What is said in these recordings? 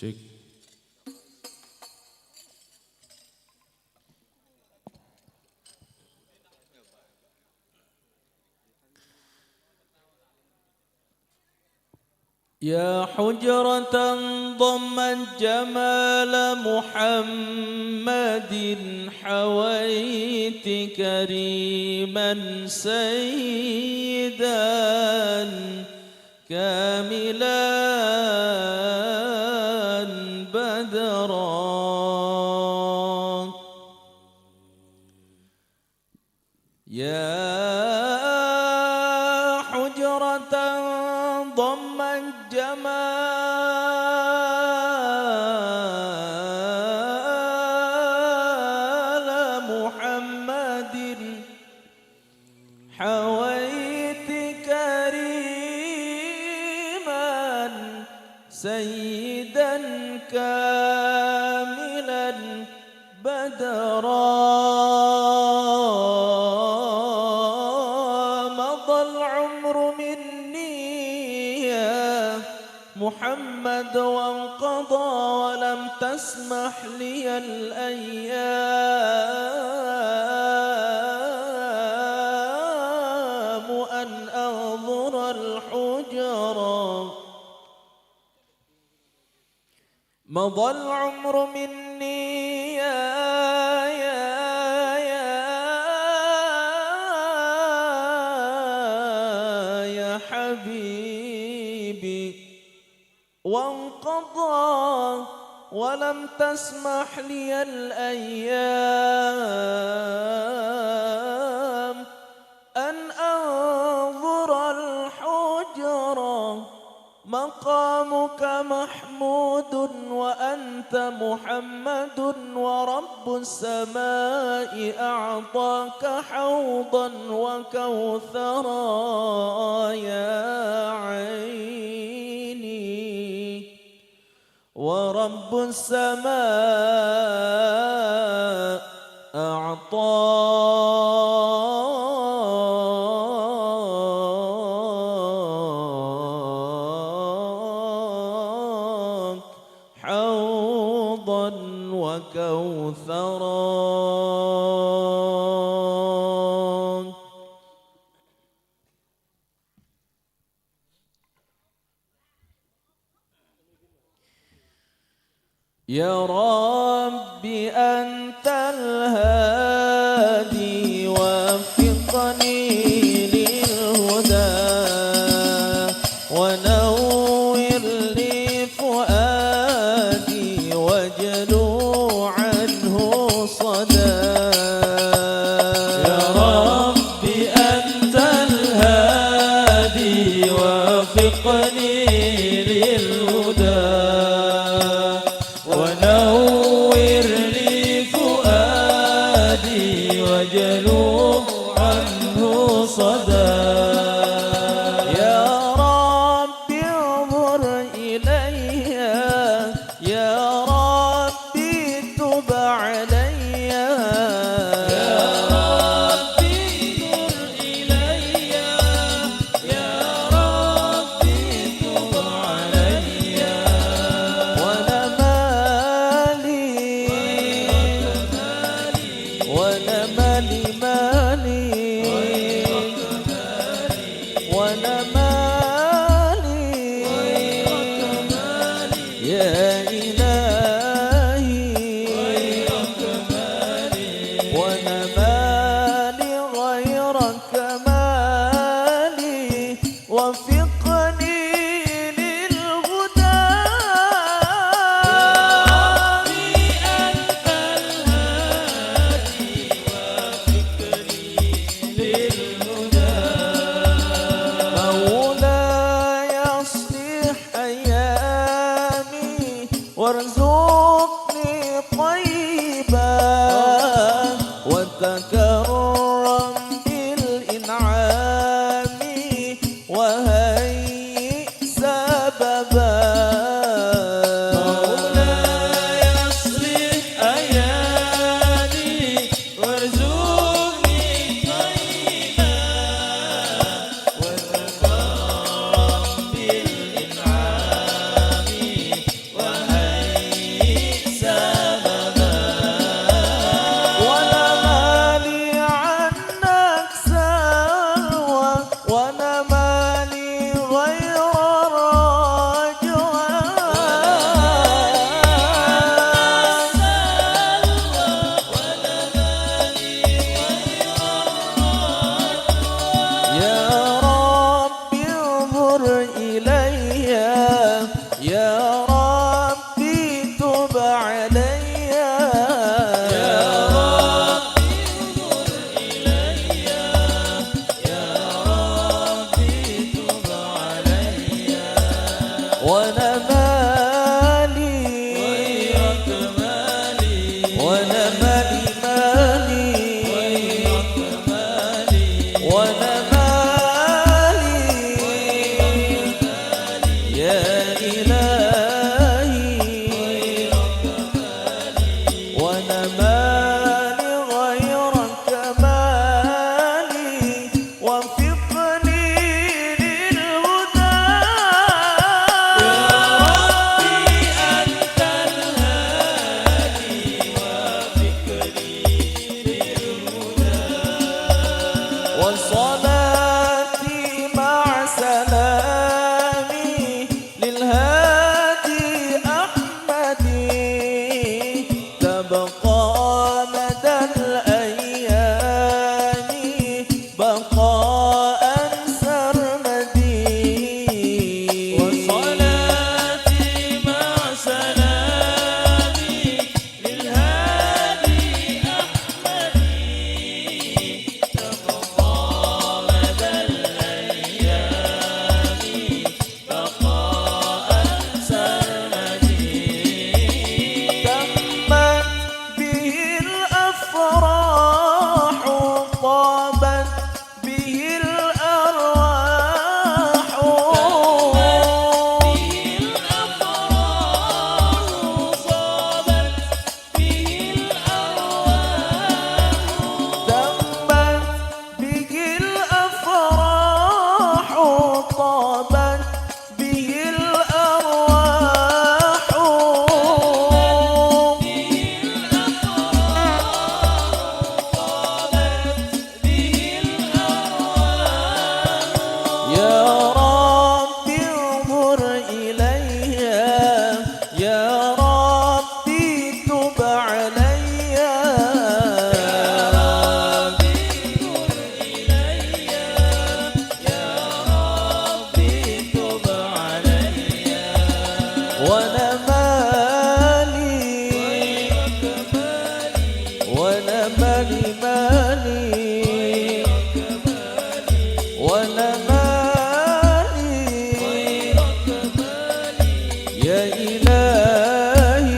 Cek. يا حجرة ضمت جمال محمد حويت كريما سيدا كاملا بدرا يا حجرة ضمت جمال محمد حويت كريما سيدا كاملا بدرا مضى العمر مني يا محمد وانقضى ولم تسمح لي الأيام أن أنظر الحجرا مضى العمر مني يا حبيبي وانقضى ولم تسمح لي الأيام أن أنظر الحجرا مقامك محمود وأنت محمد ورب السماء أعطاك حوضا وكوثرا يا عيني ورب السماء أعطاك حوضا وكوثرا يا رب أنت الهادي وفقني للهدى ونور لي فؤادي واجلو عنه صدى يا رب أنت الهادي وفقني للهدى ونور لي فؤادي واجلو عنه صدى يا رب انظر إلي يا رب تب علي يا رب انظر إلي يا رب تب علي وانا مالي وانا مالي يا إلهي وانا مالي غيرك مالي وفقني للهدى مولاي اصلح ايامي وارزقني طيبا وتكرم بالانعام وهيئ سببا مولاي أصلح أيامي وارزقني طيبا وتكرم بالإنعام وهيئ وانا مالي غيرك مالي وانا مالي مالي غيرك مالي وانا مالي يا إلهي وانا مالي غيرك مالي وفقني للهدى يا ربي أنت الهادي وفكري للهدى وصلاتي مع سلامي للهادي أحمدي تبقى مدى الأيام بقاء سرمدي وصلاتي مع سلامي للهادي أحمدي تبقى مدى الأيام بقاء سرمدي تمت به الأفراح طابت به الأرواح به الأفراح صابت به الأرواح تمت به الأفراح طابت به الأرواح يا ربي انظر إليها يا ربي تب عليا وانا مالي وانا مالي مالي وانا مالي يا إلهي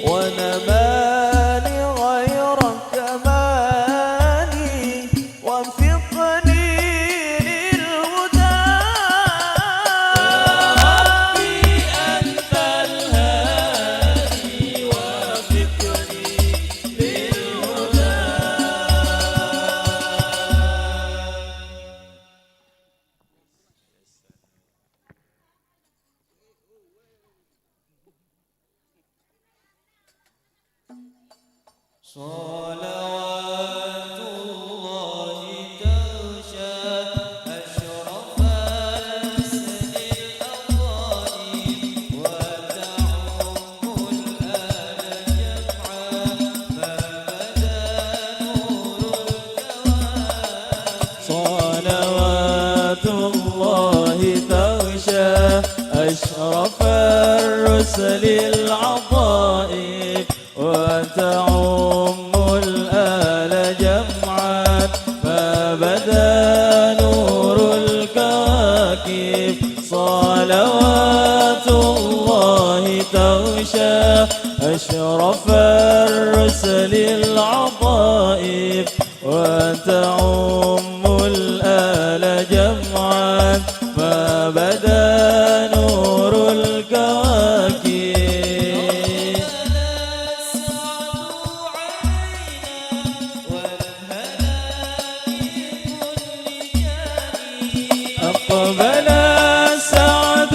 وانا مالي غيرك مالي وفقني للهدى أنت الهادي وفكري للهدى صلوات الله تغشى أشرف الأسد الأضائم وتعم الآل جمعا ما بدا نور الكواكب صلوات الله تغشى أشرف الرسل العطائف وتعم الآل جمعا ما بدا نور الكواكب صلوات الله تغشى أشرف الرسل العطائف وتعم الآل جمعا ما بدا نور الكواكب أقبل السعد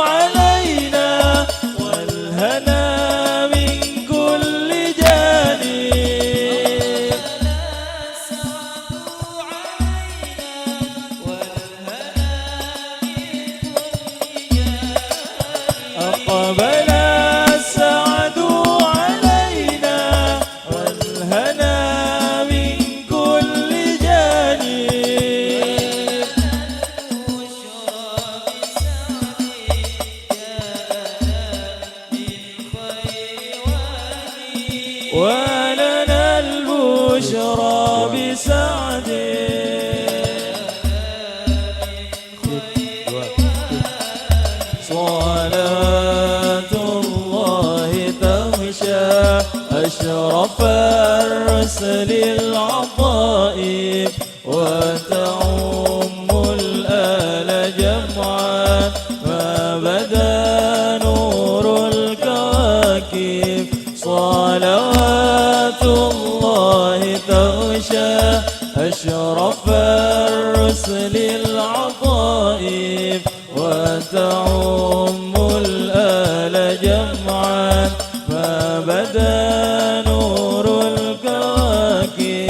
علينا والهنا من كل جانب أقبل السعد علينا والهنا من كل جانب ولنا البشرى بسعد صلاة الله تغشى أشرف الرسل العطائف وتعم الآل جمعا ما بدا نور الكواكب صلوات الله تغشى أشرف الرسل العطائف وتعم الآل جمعا ما بدا نور الكواكب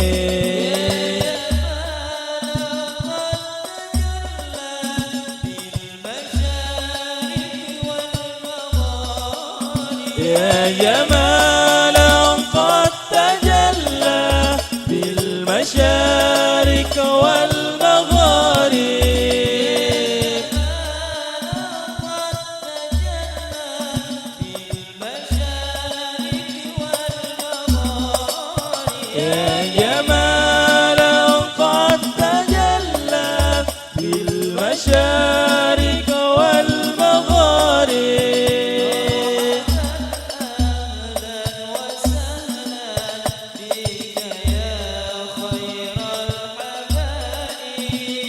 يا جمالا قد تجلى بالمشارق والمغارب يا جمالا قد تجلى بالمشارق والمغارب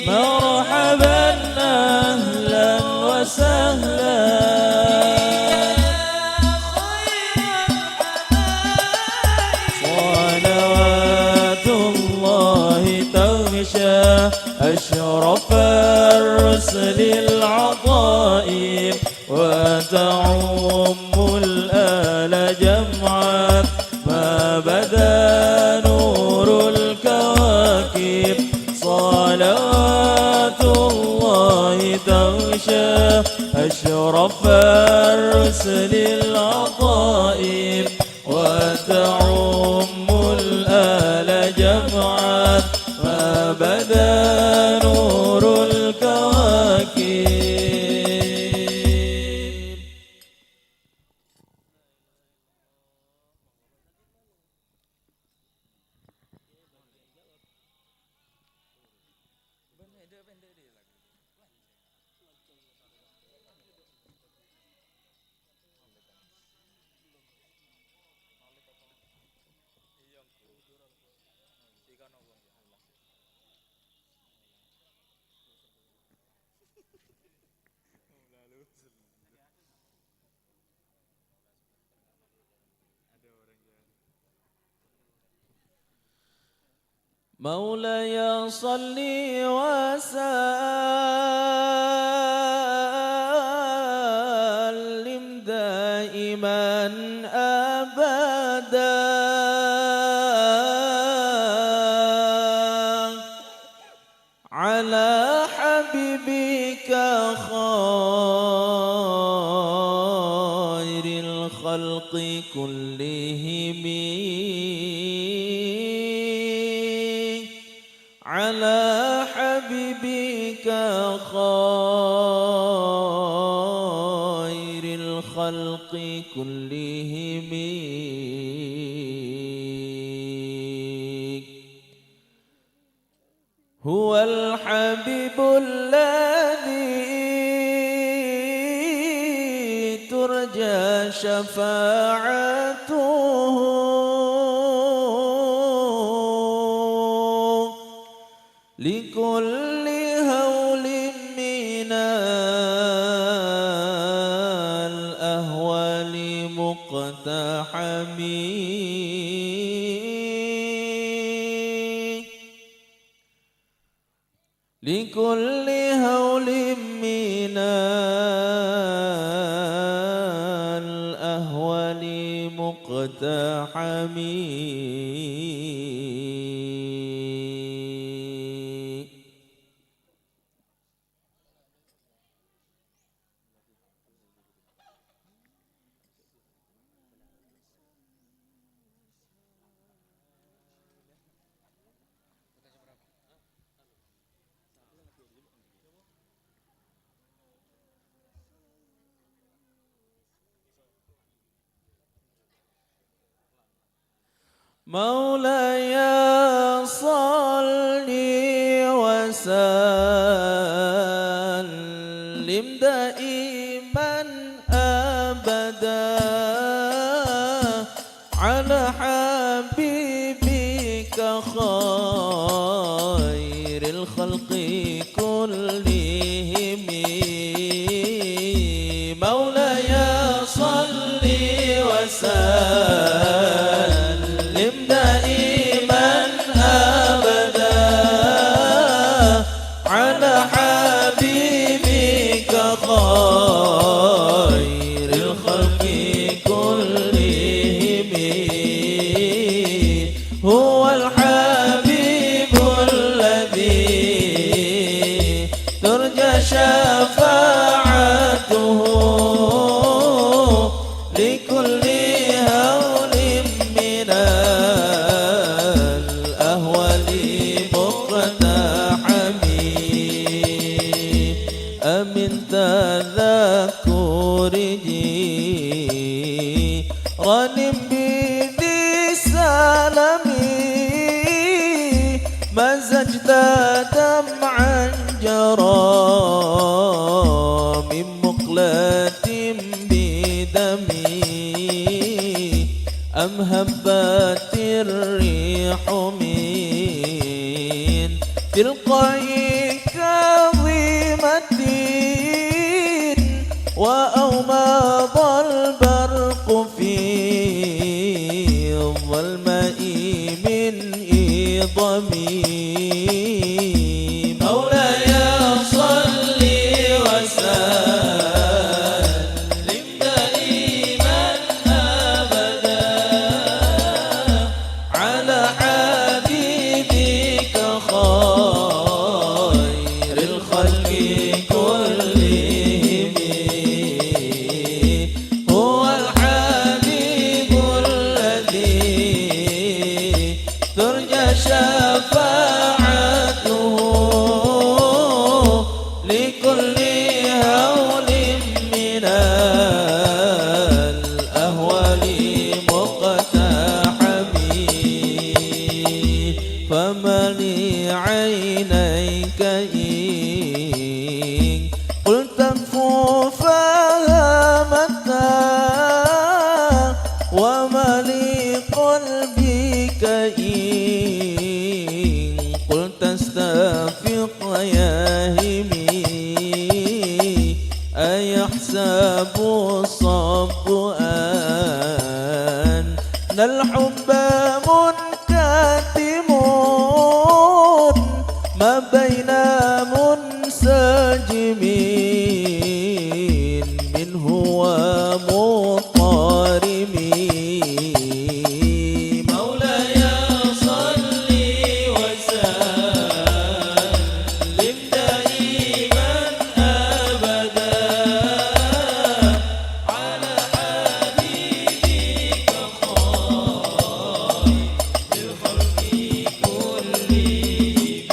مرحبا أهلا وسهلا صلوات الله تغشى أشرف الرسل العطائف وتعم الآل جمعا ما بدا نور الكواكب صلوات الله تغشى أشرف الرسل العطائف وتعم الآل جمعا ما بدا نور الكواكب مولاي صل وسلم دائما أبدا على حبيبك خير الخلق كلهم على حبيبك خير الخلق كلهم هو الحبيب الذي ترجى شفاعته لكل هول من الأهوال مقتحم لكل هول من الأهوال مقتحم مولاي صل وسلم سلم دائما أبدا على حبيبك خير الخلق كلهم مولاي صل وسلم دائما أبدا على حبيبك خير الخلق كلهم هو الحبيب الذي ترجى شفاعته لكل هول من الأهوال مقتحمين أمن تذكر جيران بذي سلمي مزجت دمعا جرى من مقلة بدمي أم هبت الريح من تلقاء كظيمة وأومض البرق في الظلماء من إضمي مولاي صل وسلم دائما أبدا على حبيبك خير الخلق كلهم هو الحبيب الذي ترجى شفاعته لكل هول من الأهوال مقتحمين فما لعينيك إن قلت فهمتا وما لقلبك إن قلت استفق ياهمي أيحسب الصب أن الحب منكتم ما بين منسجمين منه ومضطرمين مولاي صل وسلم دائما أبدا على حبيبك خير الخلق كلهم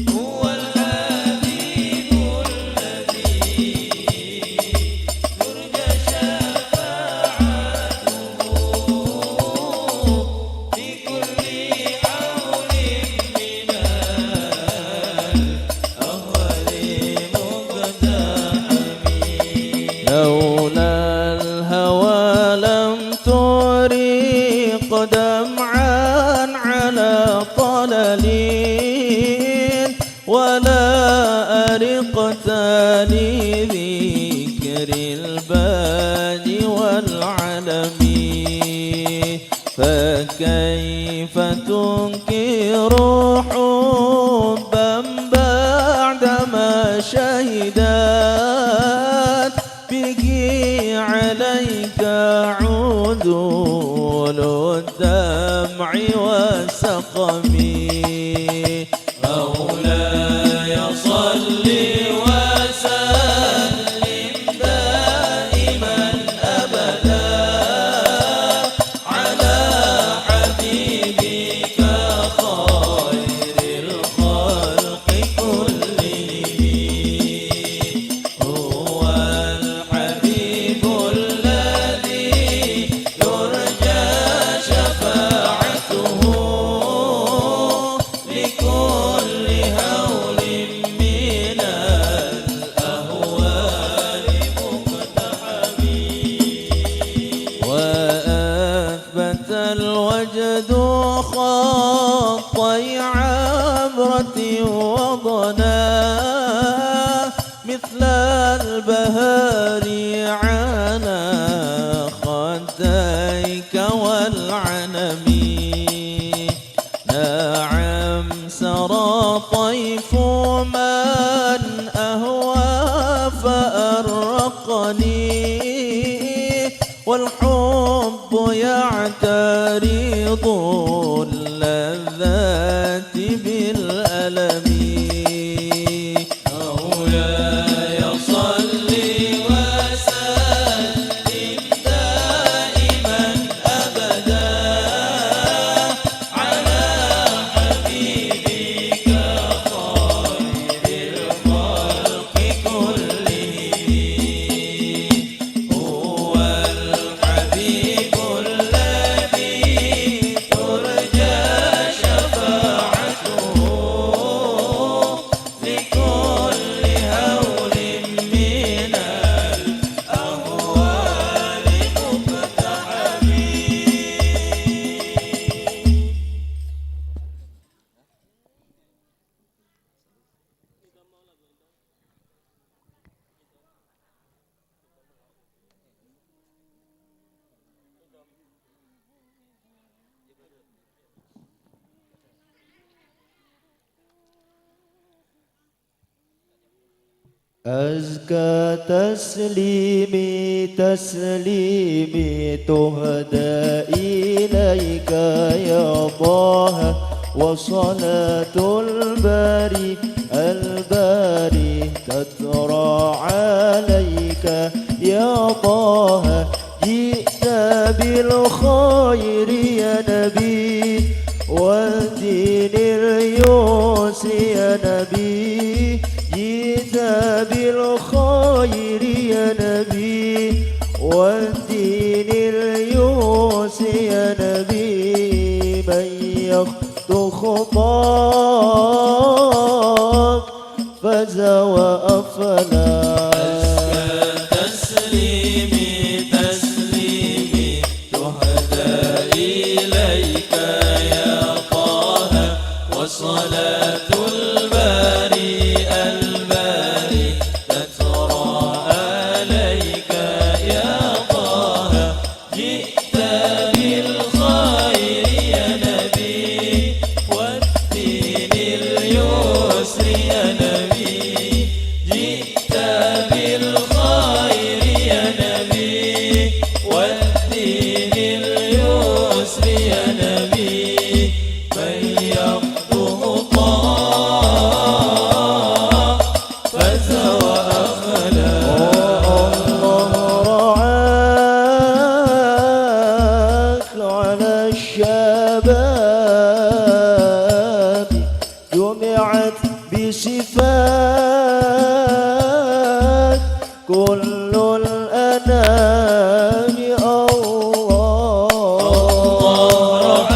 هو الحبيب الذي ترجى شفاعته في كل حول من الأهوال مقتحمين لولا الهوى لم تريق دمعا على طلل ولا أرقت لذكر الباني والعلم فكيف تنكر حبا بعدما شهدت به عليك عدول الدمع والسقم مولاي صل وسلم دائما أبدا على حبيبك خير الخلق كلهم هو الحبيب الذي يرجى شفاعته لكل هول من مثل البهار على خديك والعنم. نعم سرى طيف من أهوى فأرقني، والحب يعترض اللذات بالألم. مولاي صل وسلم دائما أبدا على حبيبك خير الخلق كلهم. هو الحبيب الذي ترجى شفاعته لكل هول من الأهوال مقتحم. أزكى تسليمي تسليمي تهدى إليك يا طه، وصلاة الباري الباري تترى عليك يا طه. جئت بالخير يا نبي والدين اليوس يا نبي. جئت بالخير يا نبي والدين اليوس يا نبي. من يخطو خطاك فاز وأفلاح. تسليمي تسليمي تهدى إليك يا طه، وصلاة الباري الباري تترى عليك يا طه. جئت بالخير يا نبي والدين اليسر يا نبي. جئت بالخير يا نبي والدين اليسر يا نبي. من يخطه طاع فاز وأخلاق. الله رعاك على الشباب، جمعت بصفات كل الأنام. الله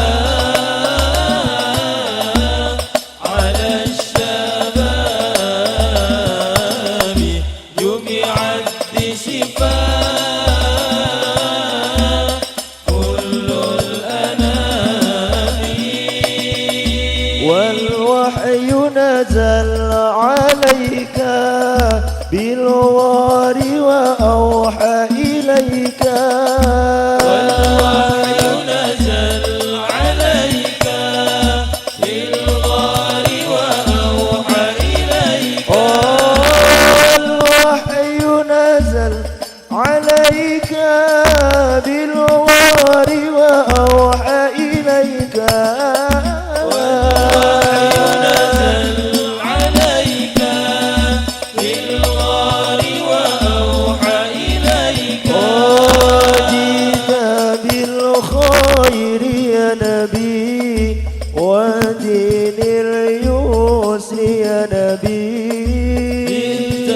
على الشباب جمعت بصفات كل الأنام. والوحي نزل عليك بالوار وأوحى إليك. والوحي نزل عليك بالغار وأوحى إليك. الوحي نزل عليك بالوار وأوحى إليك. والوحي نزل عليك بالغار وأوحى إليك. جئت بالخير يا نبي ودين اليسر يا نبي. جئت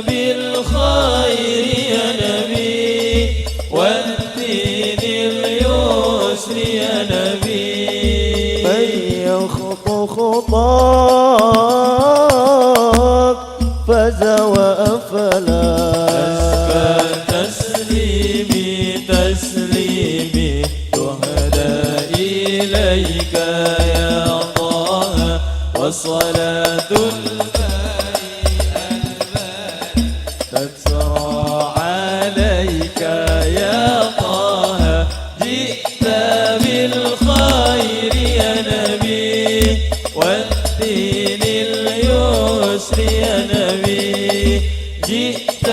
بالخير يا نبي والدين اليسر يا نبي. من يخطو خطاك فاز وأفلاح. تسليمي تسليمي تهدى إليك يا طه، وصلاة الباري الباري نبي جئت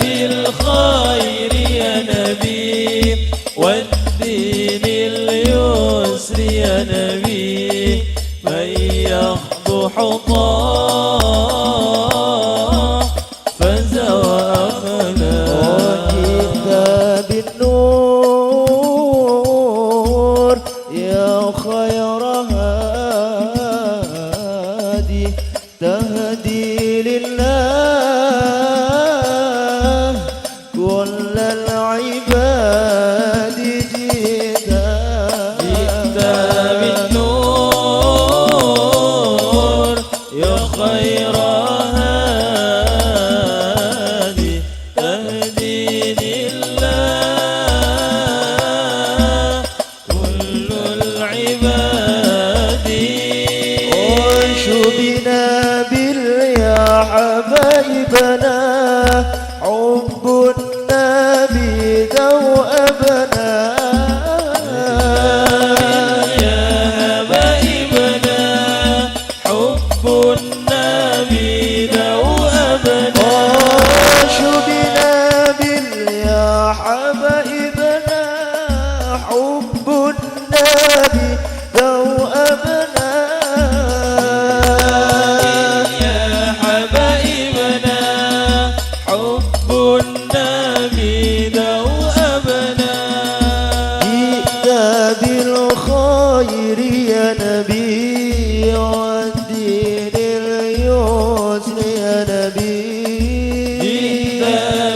بالخير يا نبي والدين اليسر يا نبي من يخضو حطاه فاز وأفلح وكتاب النور يا خير هادي تهدي لله كل العباد جئتا بالنور يا خير هادي تهدي لله كل العباد عيشوا بنا يا حبايبنا حب النبي دوأبنا يا حبايبنا حب النبي دوأبنا عيشوا بنا يا حبايبنا حب النبي دوأبنا حب النبي دوأبنا جئت بالخير يا نبي والدين اليسر يا نبي جئت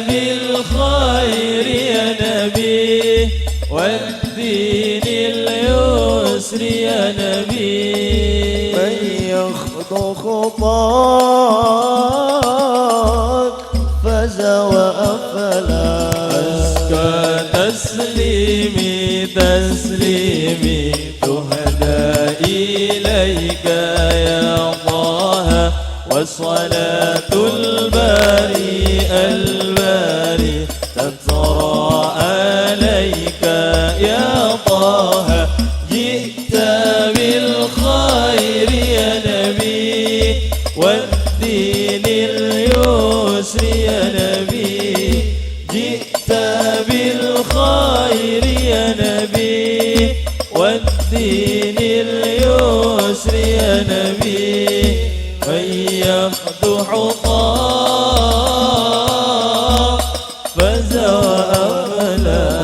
بالخير يا نبي والدين اليسر يا نبي من يخطو خطاك فاز وأفلح أزكى تسليمي تسليمي تهدى إليك يا طه وصلاة الباري الباري تترى عليك يا طه جئت بالخير يا نبي والدين اليسر يا نبي جئت بالخير يا نبي والدين اليسر يا نبي من يخدو حطاه فاز وأفلح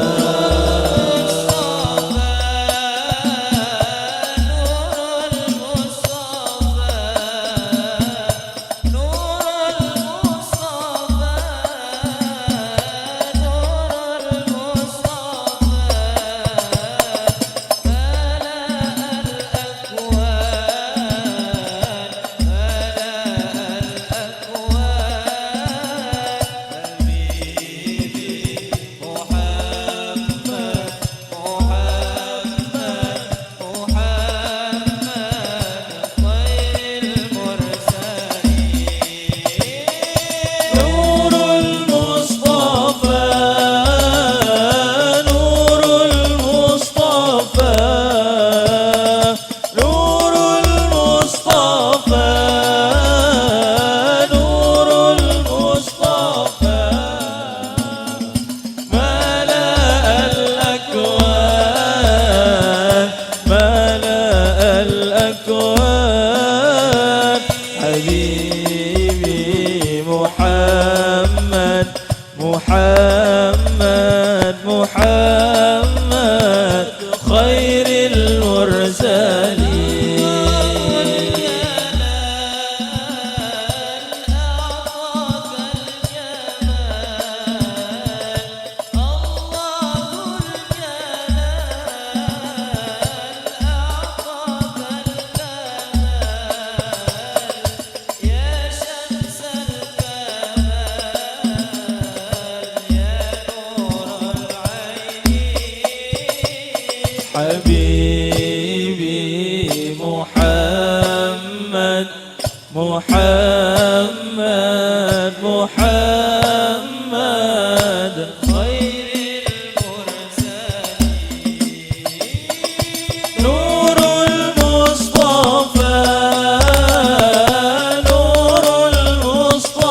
محمد محمد خير المرسلين حبيبي محمد محمد محمد خير المرسلين نور المصطفى نور المصطفى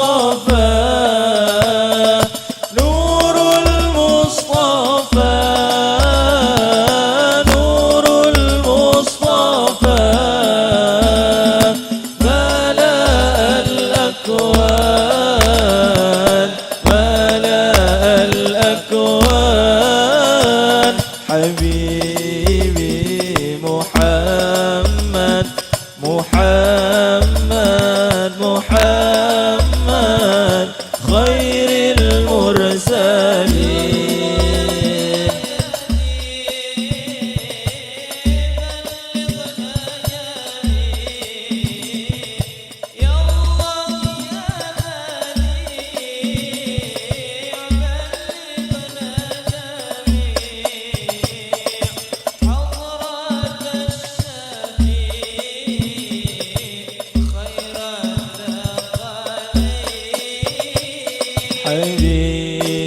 خير المرسلين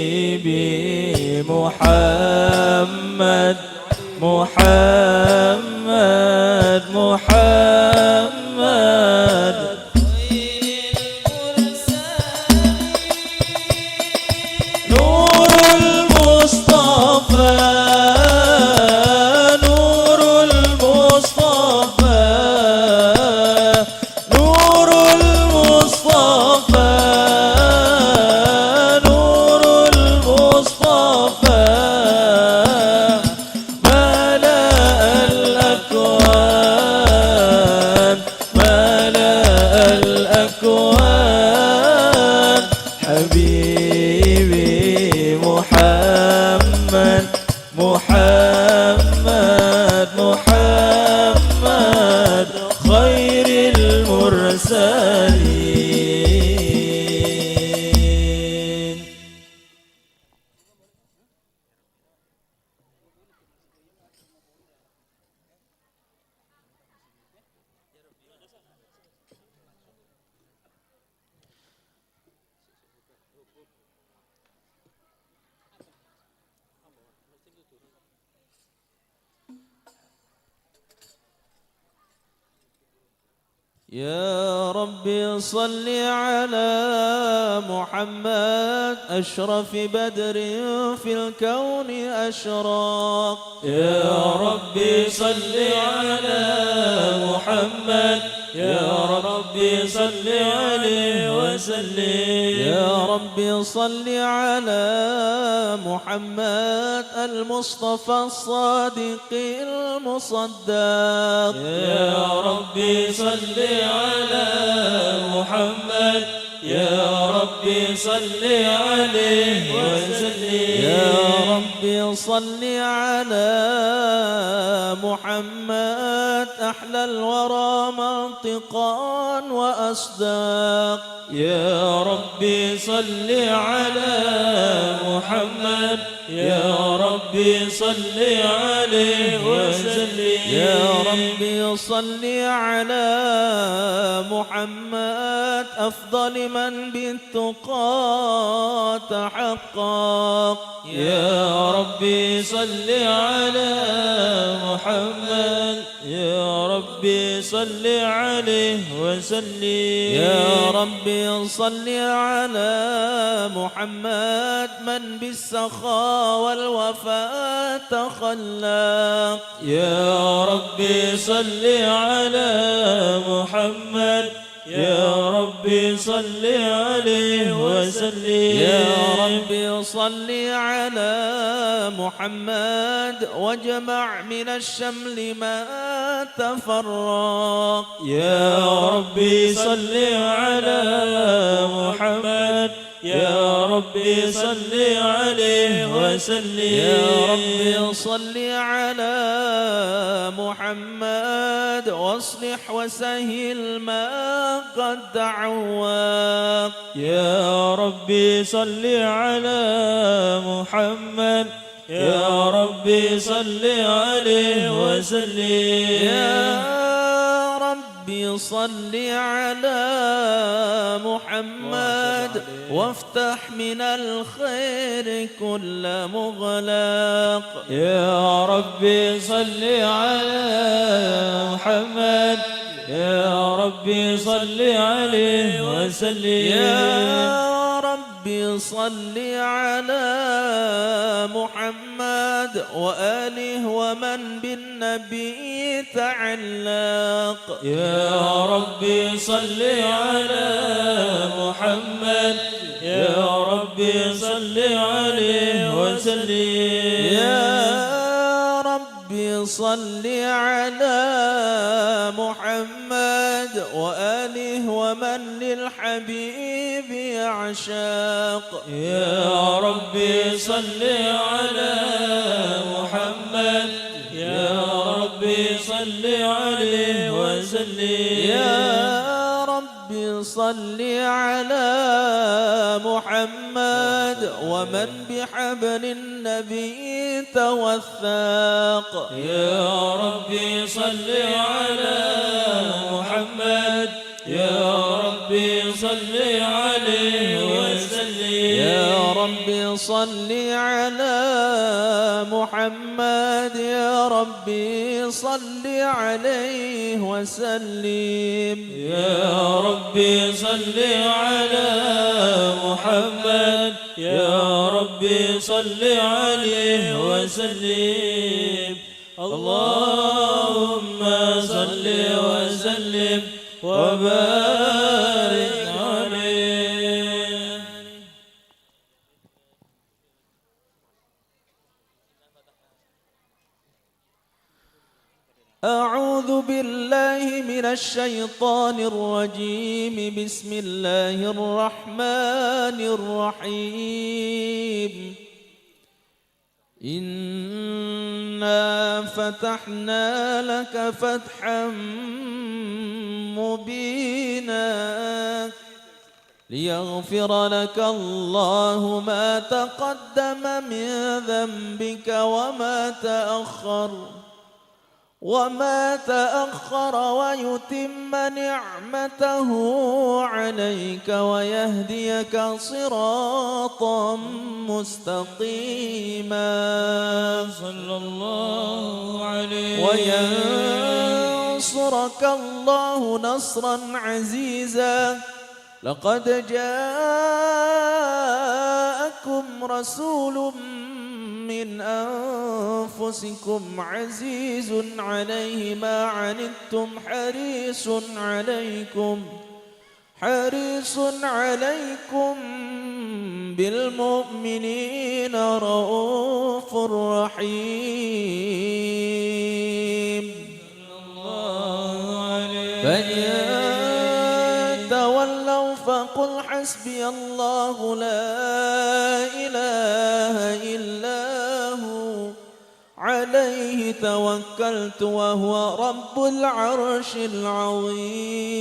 حبيبي محمد محمد محمد نور المصطفى نور المصطفى نور المصطفى نور المصطفى ملأ الأكوان ملأ الأكوان حبيبي محمد محمد محمد خير المرسلين يا ربي صل على محمد أشرف بدر في الكون أشراق يا ربي صل على محمد يا ربي صل عليه وسلم يا ربي صل على محمد المصطفى الصادق المصدق يا ربي صل على محمد يا ربي صل عليه وسلم يا ربي صل على محمد أحلى الورى منطقا وأصداق يا ربي صل على محمد يا ربي صل عليه وسلم يا ربي صل على محمد أفضل من بالتقى تحقق يا ربي صل على محمد يا ربي صل عليه وسلم يا ربي صل على محمد من بالسخاء والوفاء تخلق يا ربي صل على محمد يا ربي صل عليه وسلم يا ربي صل على محمد واجمع من الشمل ما تفرق يا ربي صل على محمد يا ربي صل عليه وسلم يا ربي صل على محمد واصلح وسهل ما قد دعواك يا ربي صل على محمد يا ربي صل عليه وسلم يا ربي صل على محمد وافتح من الخير كل مغلق يا ربي صل على محمد يا ربي صل عليه وسلم يا ربي صل على محمد وآله ومن بالنبي تعلق يا ربي صل على محمد يا ربي صل عليه وسلم يا ربي صل على محمد وآله ومن للحبيب يعلق عشاق يا ربي صل على محمد يا ربي صل عليه وسلم يا ربي صل على محمد ومن بحبل النبي توثاق يا ربي صل على محمد يا ربي صل عليه وسلم يا ربي صل على محمد يا ربي صل عليه وسلم يا ربي صل على محمد يا ربي صل عليه وسلم اللهم صل وسلم وبارك عليه. أعوذ بالله من الشيطان الرجيم بسم الله الرحمن الرحيم إنا فتحنا لك فتحا مبينا ليغفر لك الله ما تقدم من ذنبك وما تأخر ويتم نعمته عليك ويهديك صراطا مستقيما صلى الله عليه وينصرك الله نصرا عزيزا لقد جاءكم رسول من أنفسكم عزيز عليه ما عنتم حريص عليكم بالمؤمنين رؤوف رحيم فإن تولوا فقل حسبي الله لا إله إلا هو عليه توكلت وهو رب العرش العظيم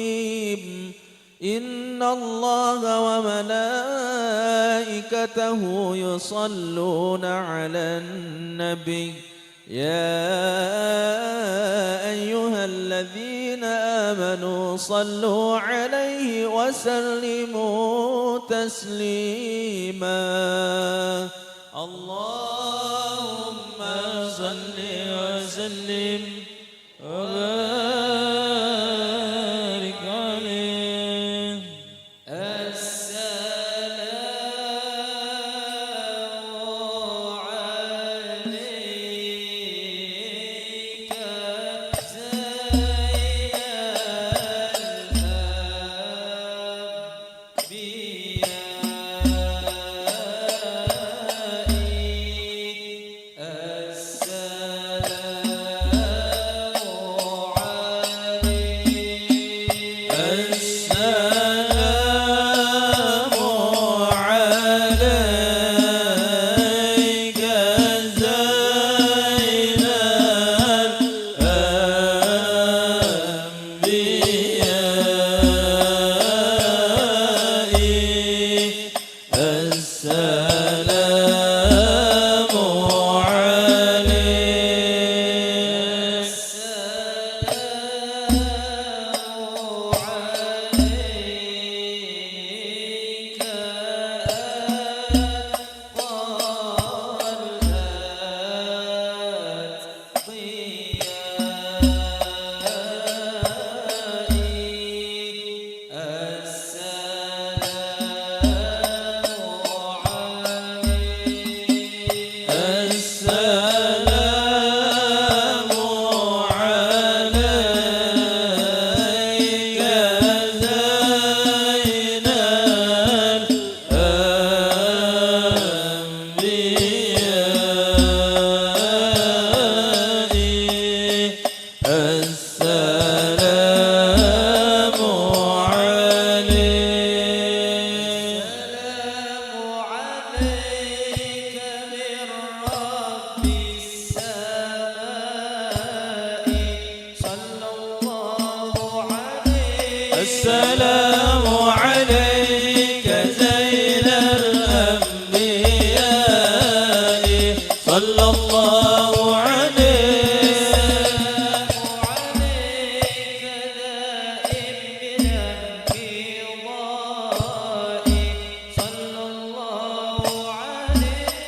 إن الله وملائكته يصلون على النبي يا أيها الذين آمنوا صلوا عليه وسلموا تسليما اللهم صل وسلم وبارك عليه. السلام عليك زي الأنبياء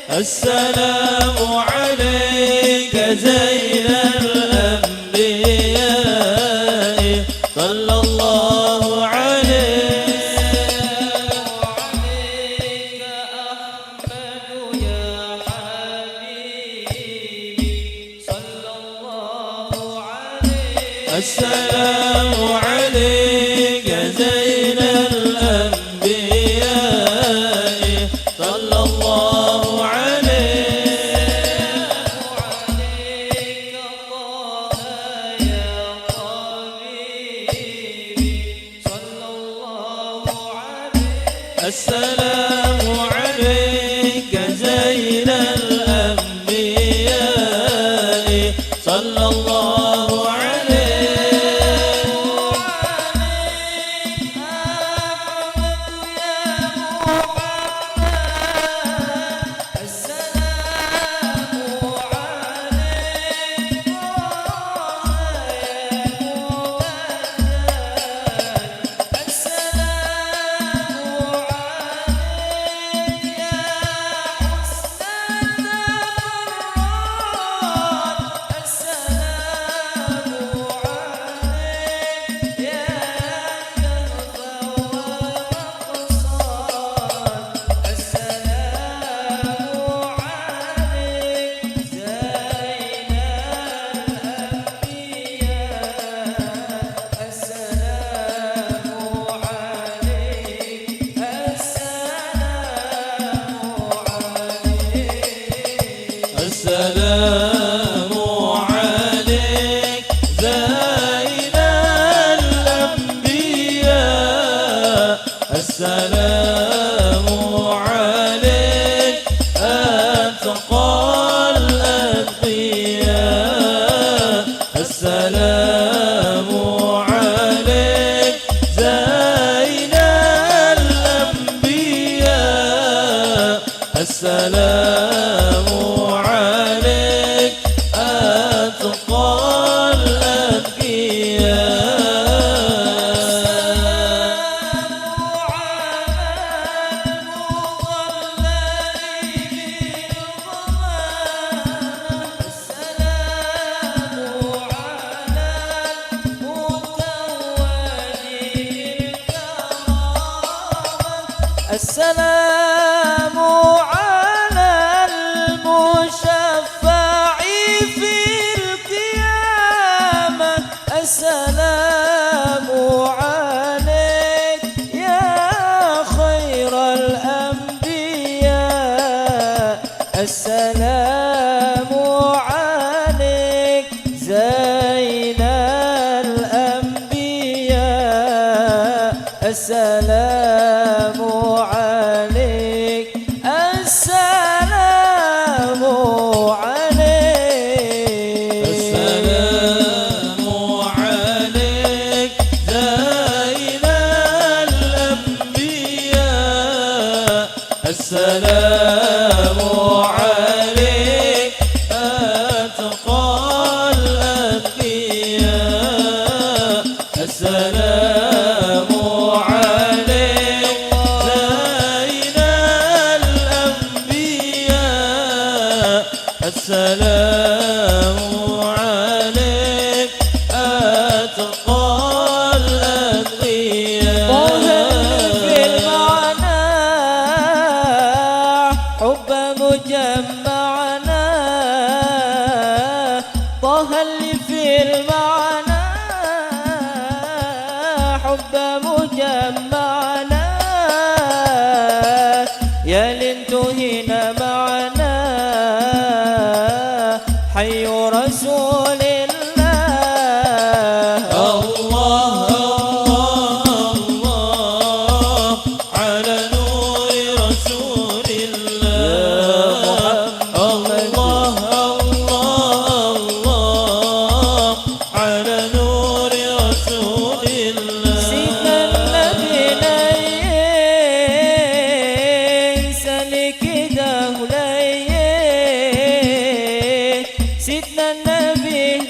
السلام عليك زين الأنبياء صلى الله السلام عليك زين الأنبياء صلى الله عليك الله يا حبيبي صلى الله عليك السلام عليك زين الأنبياء صلى الله السلام عليك زين الأنبياء السلام عليك أتقى الأتقياء السلام عليك زين الأنبياء السلام عليك أتقى السلام على المشفع في القيامة السلام عليك يا خير الأنبياء السلام عليك زين الأنبياء السلام عليك السلام عليك السلام عليك زين الأنبياء السلام عليك أتقى الأتقياء السلام عليك زين الأنبياء السلام عليك أتقى الأتقياء في المعنى حب مجمعنا طه اللي في المعنى حب مجمعنا يا لنتهينا معنا حي رسول الله الله الله على نور رسول الله الله الله على نور رسول الله سيدنا النبي سلك دولين سيدنا النبي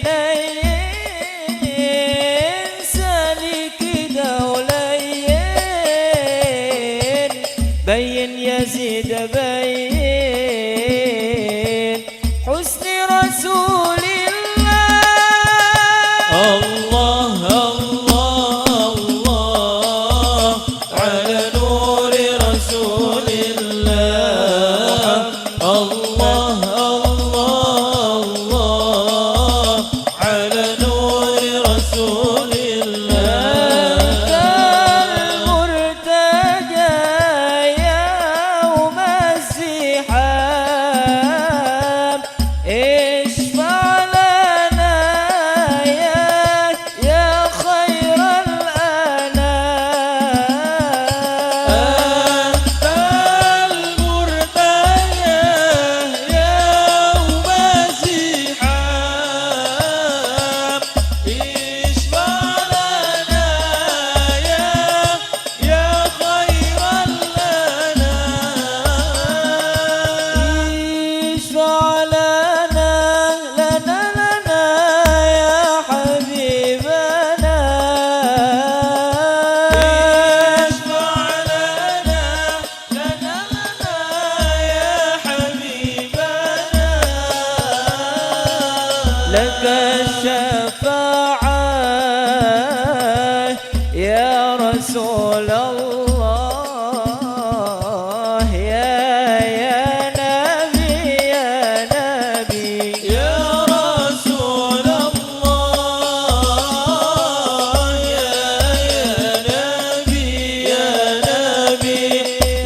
سلك دولين بين يزيد بين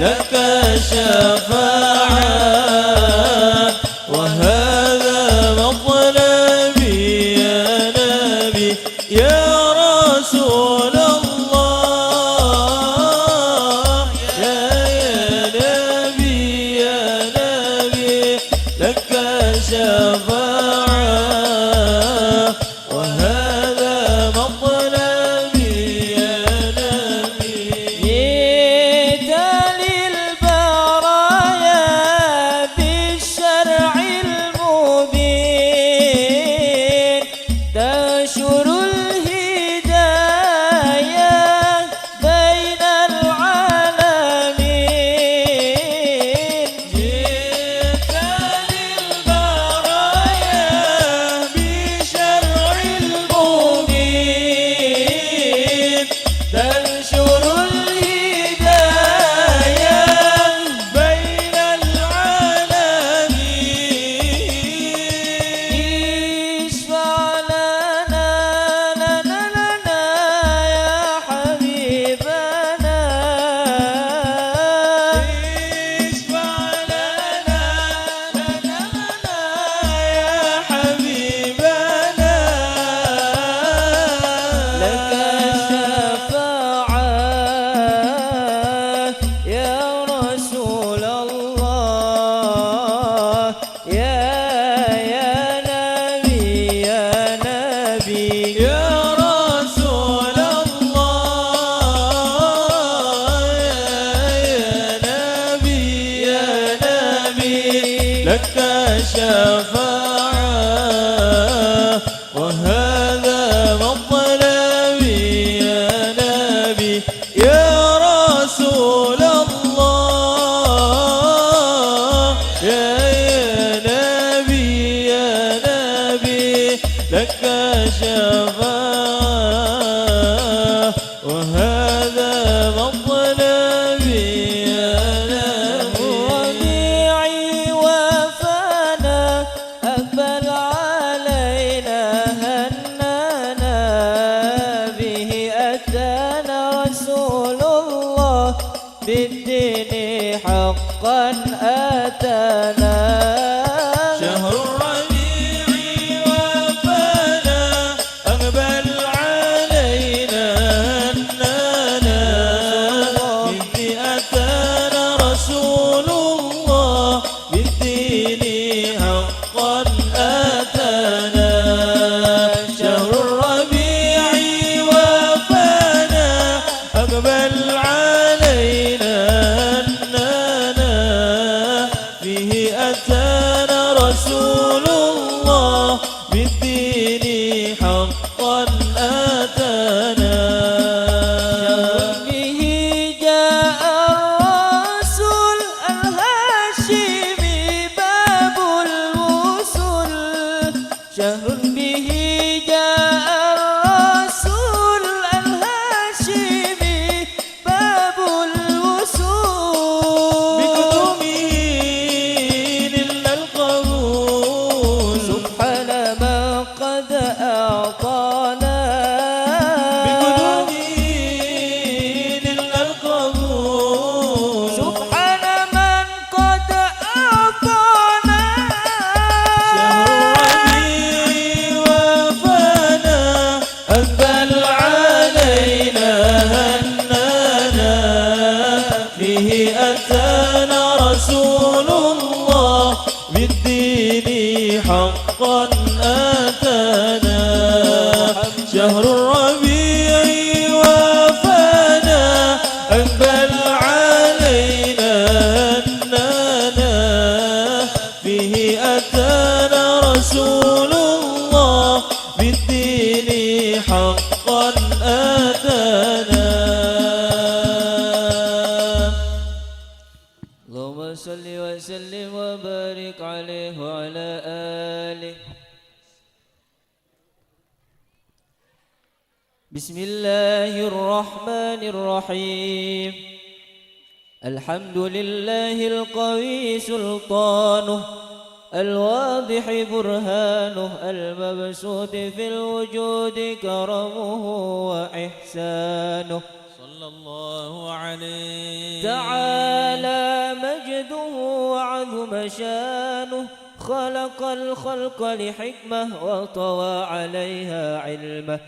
لك شفاعة وهذا مطلبي يا نبي يا رسول الله يا نبي لك شفاعة وهذا مطلبي يا نبي جئت للبرايا بالشرع المبين تنشر الهداية بين العالمين جئت للبرايا بشرع المبين تنشر الهداية بين العالمين اشفع لنا يا حبيبنا اشفع لنا يا حبيبنا لك الشفاعة يا رسول الله يا نبي يا نبي يا رسول الله يا نبي لك شفاعة وهذا مطلبي يا نبي يا رسول الله يا نبي لك شفاعة وهذا مطلبي يا نبي ربيعي وفانا أقبل علينا هنانا به أتانا رسول الله بالدين حقا أتانا شهر الربيع وفانا أقبل علينا هنانا إذ أتانا رسول الله بالدين حقا أتانا شهر الربيع وفانا أقبل علينا هنانا فيه أتانا رسول الله بالدين حقا أتانا به جاء الرسول الهاشمي باب الوصول شهر به جاء الرسول الهاشمي باب الوصول بقدومه إلا القبول سبحان من قد أعطانا بقدومه إلا القبول سبحان من قد أعطانا شهر الربيع وفانا أقبل علينا هنانا فيه أتانا رسول الله بالدين حقا أتانا شهر الربيع وفانا أقبل علينا هنانا فيه أتانا رسول الله بالدين حقا أتانا اللهم صل وسلم وبارك عليه وعلى آله بسم الله الرحمن الرحيم الحمد لله القوي سلطانه الواضح برهانه المبسوط في الوجود كرمه وإحسانه صلى صلى الله عليه. تعالى مجده وعظم شانه، خلق الخلق لحكمة وطوى عليها علمه،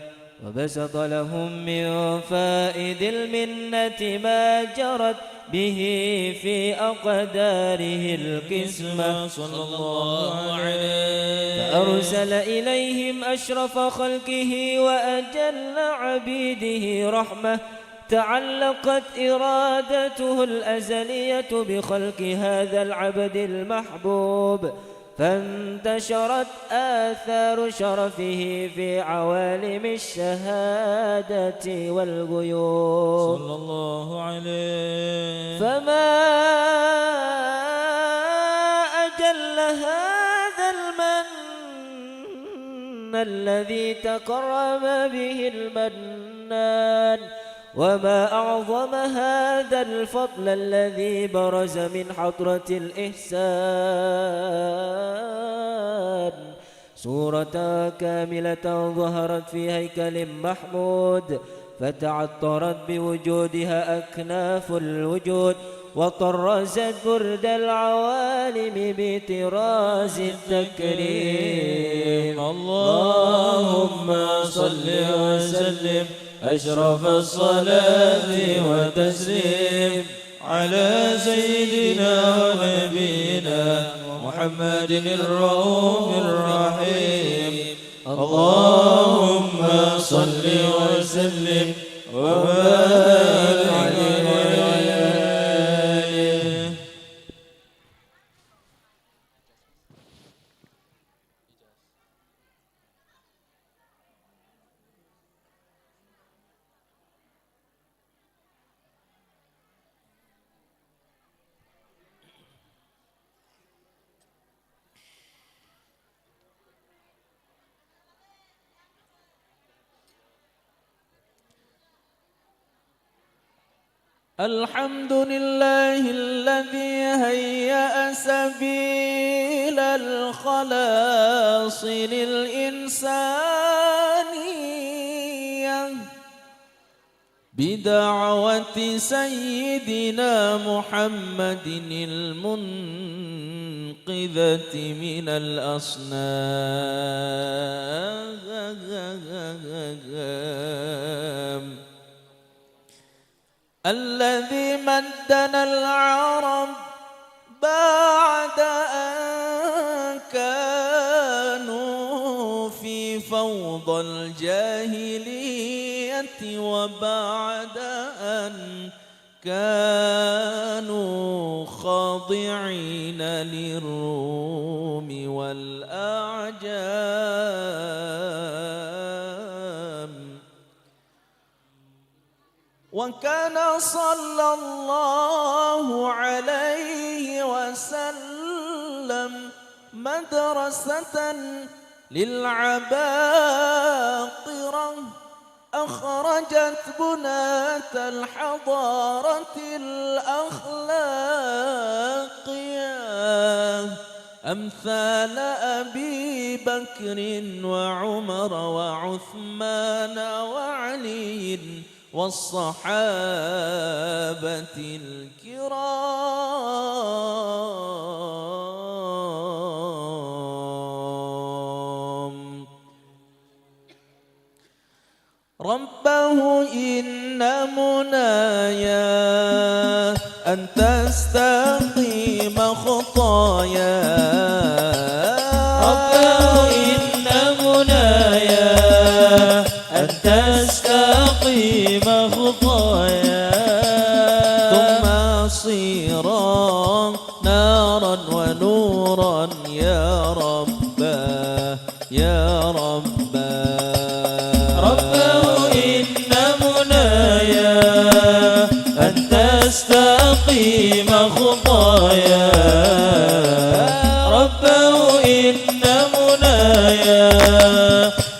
وبسط لهم من فائد المنة ما جرت به في أقداره القسمة صلى الله عليه. فأرسل إليهم أشرف خلقه وأجل عبيده رحمة، تعلقت إرادته الأزلية بخلق هذا العبد المحبوب، فانتشرت آثار شرفه في عوالم الشهادة والغيوب صلى الله عليه. فما أجل هذا المن الذي تكرم به المنان، وما أعظم هذا الفضل الذي برز من حضرة الإحسان. صورة كاملة ظهرت في هيكل محمود، فتعطرت بوجودها أكناف الوجود، وطرزت برد العوالم بطراز التكريم. اللهم صل وسلم أشرف الصلاة وتسليم على سيدنا ونبينا محمد الرؤوف الرحيم. اللهم صل وسلم وبارك عليه وعلى آله. الحمد لله الذي هيأ سبيل الخلاص للإنسانية بدعوة سيدنا محمد المنقذة من الأصنام، الذي مدنا العرب بعد أن كانوا في فوضى الجاهلية، وبعد أن كانوا خاضعين للروم والأعجام. وكان صلى الله عليه وسلم مدرسة للعباقرة، أخرجت بناة الحضارة الأخلاقية أمثال أبي بكر وعمر وعثمان وعلي والصحابة الكرام. ربه إن منايا أن تستقيم خطايا، ربه إن منايا أن تستقيم خطايا، ثم صيرا نارا ونورا يا ربا يا ربا. ربه إن منايا أن تستقيم خطايا، ربه إن منايا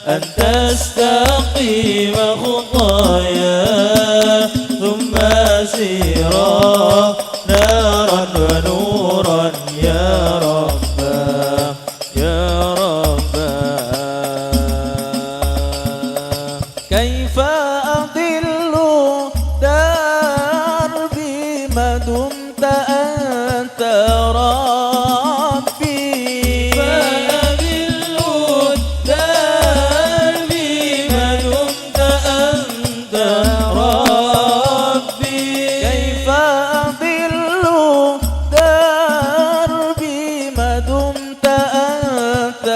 أن تستقيم خطايا، ثم سيرا نارا ونورا يا ربا يا ربا. كيف أضل أنت ربي فأذل دربي ما دمت أنت ربي كيف أضل دربي ما دمت أنت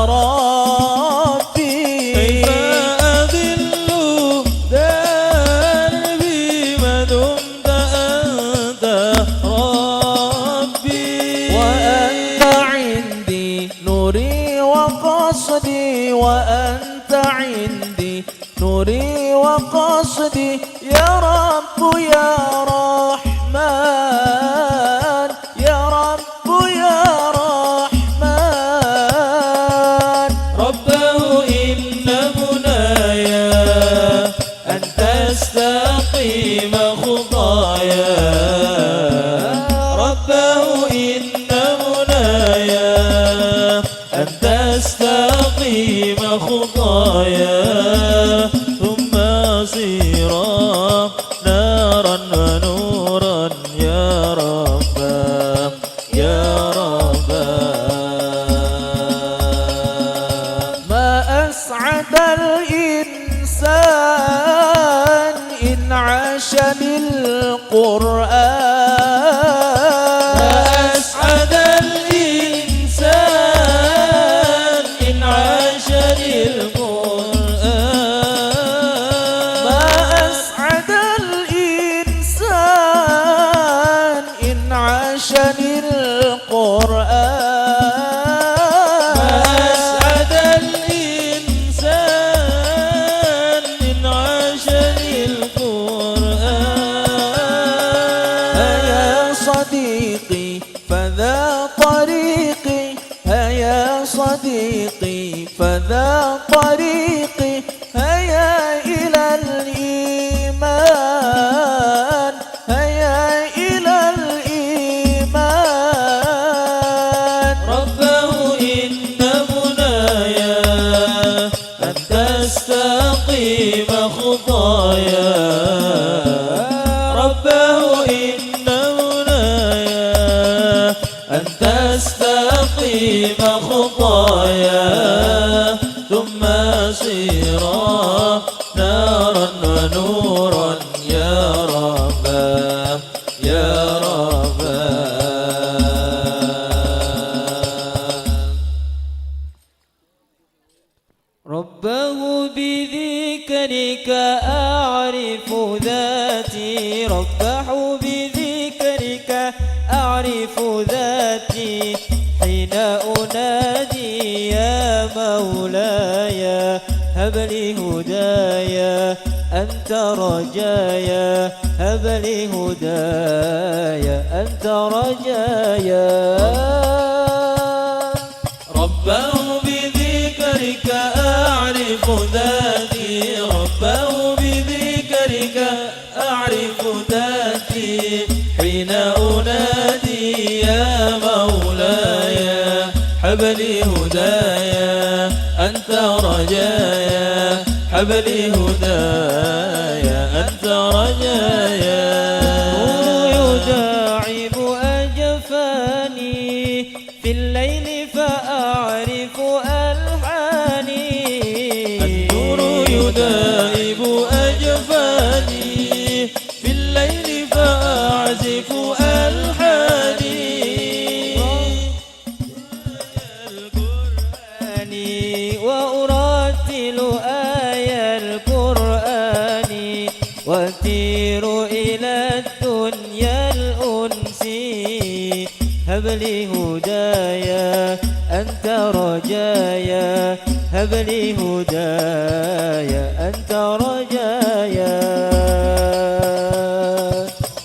ربي كيف أذل دربي ما دمت أنت ربي وأنت عندي نوري وقصدي وأنت عندي نوري وقصدي يا رب يا رحمن يا رب يا رحمن ربه إن منايا أن تستقيم خطايا ربه إن منايا أن تستقيم خطايا ثم صيرا نارا ونورا يا ربا يا ربا ما أسعد الإنسان إن عاش بالقرآن ما أسعد الإنسان إن عاش للقرآن ما أسعد الإنسان إن عاش للقرآن ما أسعد الإنسان إن عاش للقرآن هيا صديقي فذا طريقي هيا صديقي فذا طريقي هيا إلى الإيمان هيا إلى الإيمان ربه إن منايا أن تستقيم خطايا ربه إن منايا أن تستقيم خطايا ثم صيرا نارا ونورا يا ربا يا ربا ربه بذكرك أعرف ذاتي ربه بذكرك أعرف ذاتي حين أنادي يا مولاي هب لي هدايا أنت رجايا هب لي هدايا أنت رجايا ربه بذكرك أعرف ذاتي ربه بذكرك أعرف ذاتي حين أنادي يا مولاي هب لي هدايا أنت رجايا هب لي هدايا أنت رجايا يداعب أجفاني في الليل فأعرف ألحاني النور يداعب أجفاني في الليل فأعزف ألحاني القرآن وأرتل آية القرآن وأطير إلى الدنيا الأنسي هب لي هدايا أنت رجايا هب لي هدايا أنت رجايا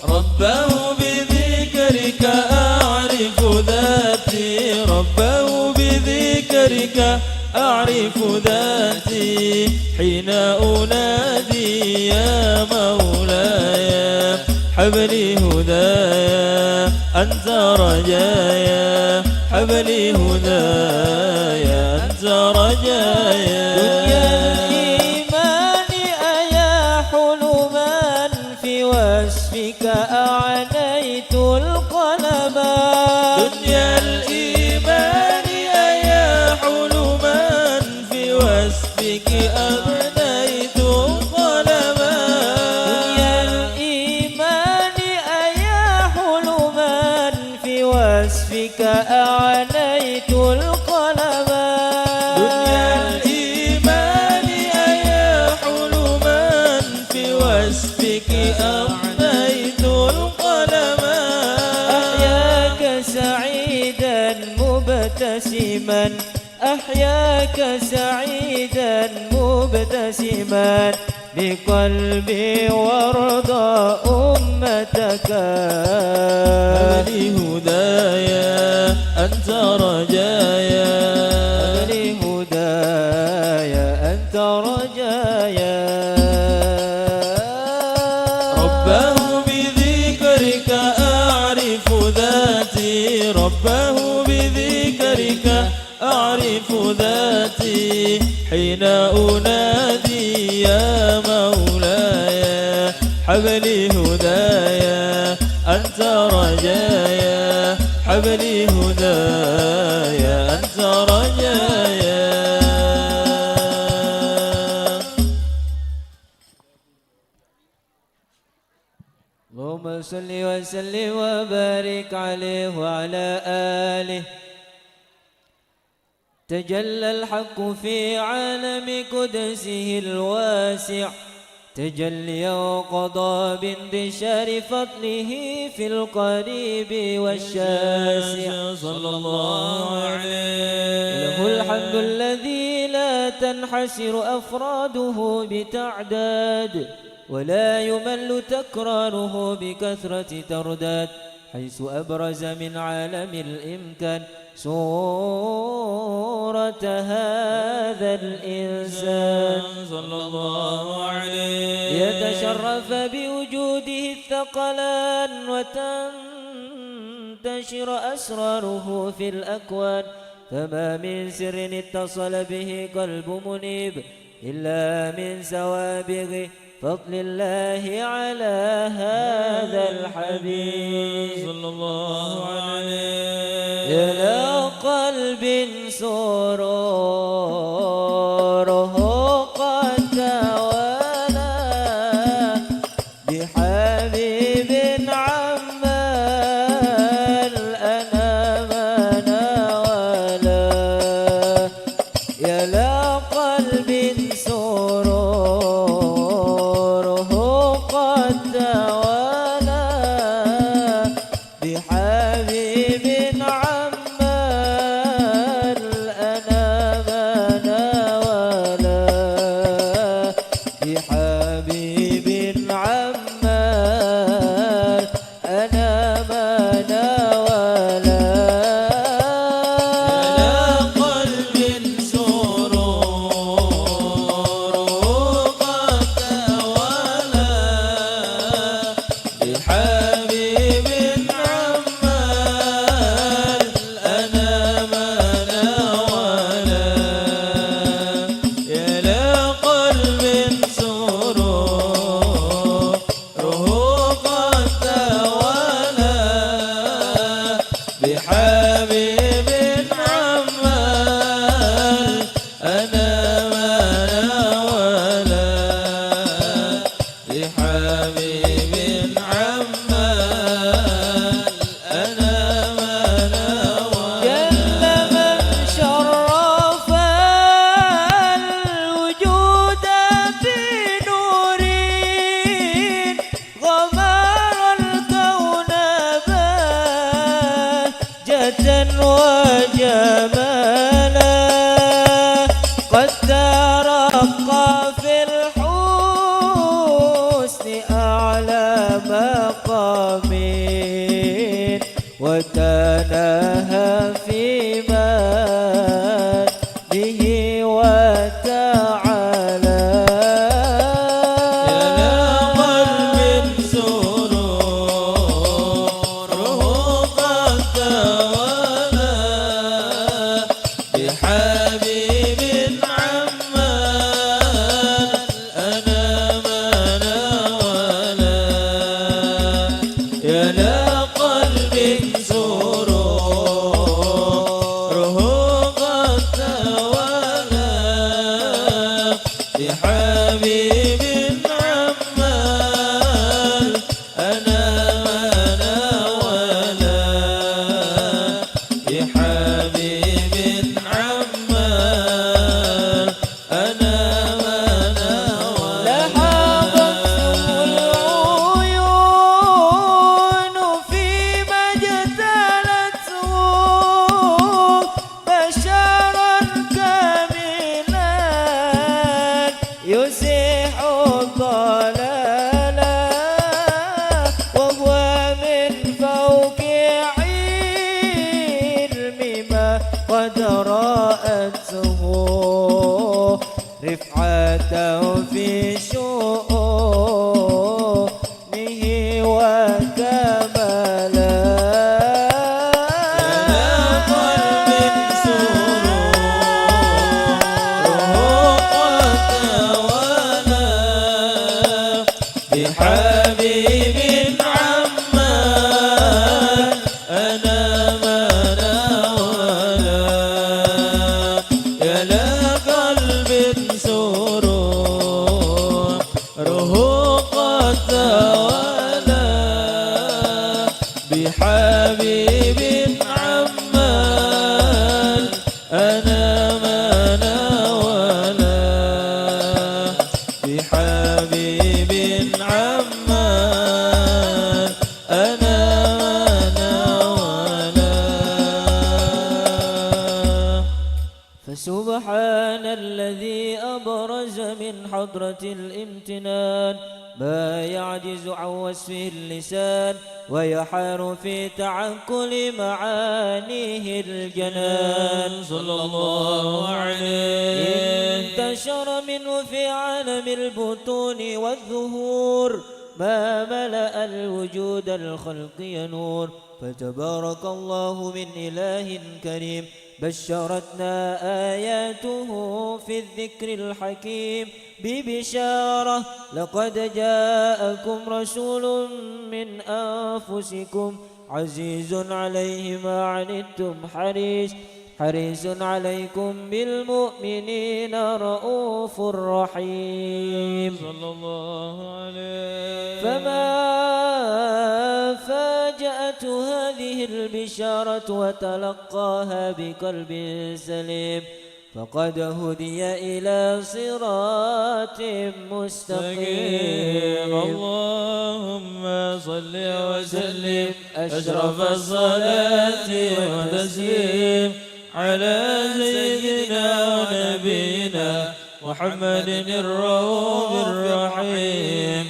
ربه بذكرك أعرف ذاتي ربه بذكرك أعرف ذاتي حين أنادي يا مولاي هب لي هدايا أنت رجايا هب لي هدايا أنت رجايا دنيا الإيمان أيا حلما في وصفك أعنيت القلب القلمان دنيا الإيمان أيا حلما في وصفك أبنيت القلمان دنيا الإيمان أيا حلما في وصفك أعنيت القلمان دنيا الإيمان أيا حلما في وصفك أبنيت القلمان أحياك سعيدا مبتسما أحياك سعيدا مبتسما بقلبي وارضى أمتك لي هدايا أنت رجايا لي هدايا أنت رجايا رباه بذكرك أعرف ذاتي رباه بذكرك أعرف ذاتي حين أنادي يا مولاي حبلي هدايا أنت رجايا حبلي هدايا أنت رجايا اللهم صل وسلم وبارك عليه وعلى آله تجلى الحق في عالم قدسه الواسع تجليا وقضى بانتشار فضله في القريب والشاسع صلى الله عليه له الحمد الذي لا تنحسر أفراده بتعداد ولا يمل تكراره بكثرة ترداد حيث أبرز من عالم الإمكان صورة هذا الإنسان صلى الله عليه يتشرف بوجوده الثقلان وتنتشر أسراره في الأكوان فما من سر اتصل به قلب منيب إلا من سوابغ فضل الله على هذا الحبيب صلى الله عليه إلى قلب سروره قد توالى بحبيب عما الأنام ناولا إلى قلب سروره قد توالى بحبيب عما الأنام ناولا بحبيب عما الأنام ناولا قلب سرور قد توالى بحبيب عمال الأنام ناولا يا لقلب سرور قد توالى بحبيب عمال أنام ناولا بحبيب عمال أنام ناولا جل من شرف الوجود بنور غمر الكون بهجة وجمالا قد ترقى في الحسن أعلى مقام وتناهى في مجده وتعالى يا قلب سروره قد توالى بحبيب عمال الأنام ناولا يا قلب قد رأته رفعته في شؤونه وكمالا بحبيب عمان أنا ما ناولا يا لقلب سروره قد تولى بحبيب عمان أنا ما ناولا بحبيب عمان أنا ناولا. فسبحان الذي أبرز من حضرة الامتنان ما يعجز عن وصفه اللسان ويحار في تعقل معانيه الجنان صلى الله عليه انتشر منه في عالم البطون والظهور ما ملأ الوجود الخلقي نور فتبارك الله من إله كريم بشرتنا آياته في الذكر الحكيم ببشارة لقد جاءكم رسول من أنفسكم عزيز عليه ما عنتم حريص عليكم بالمؤمنين رؤوف رحيم صلى الله عليه. فما فاجأت هذه البشارة وتلقاها بقلب سليم فقد هدي إلى صراط مستقيم. اللهم صل وسلم أشرف الصلاة والتسليم على سيدنا ونبينا محمد الرؤوف الرحيم.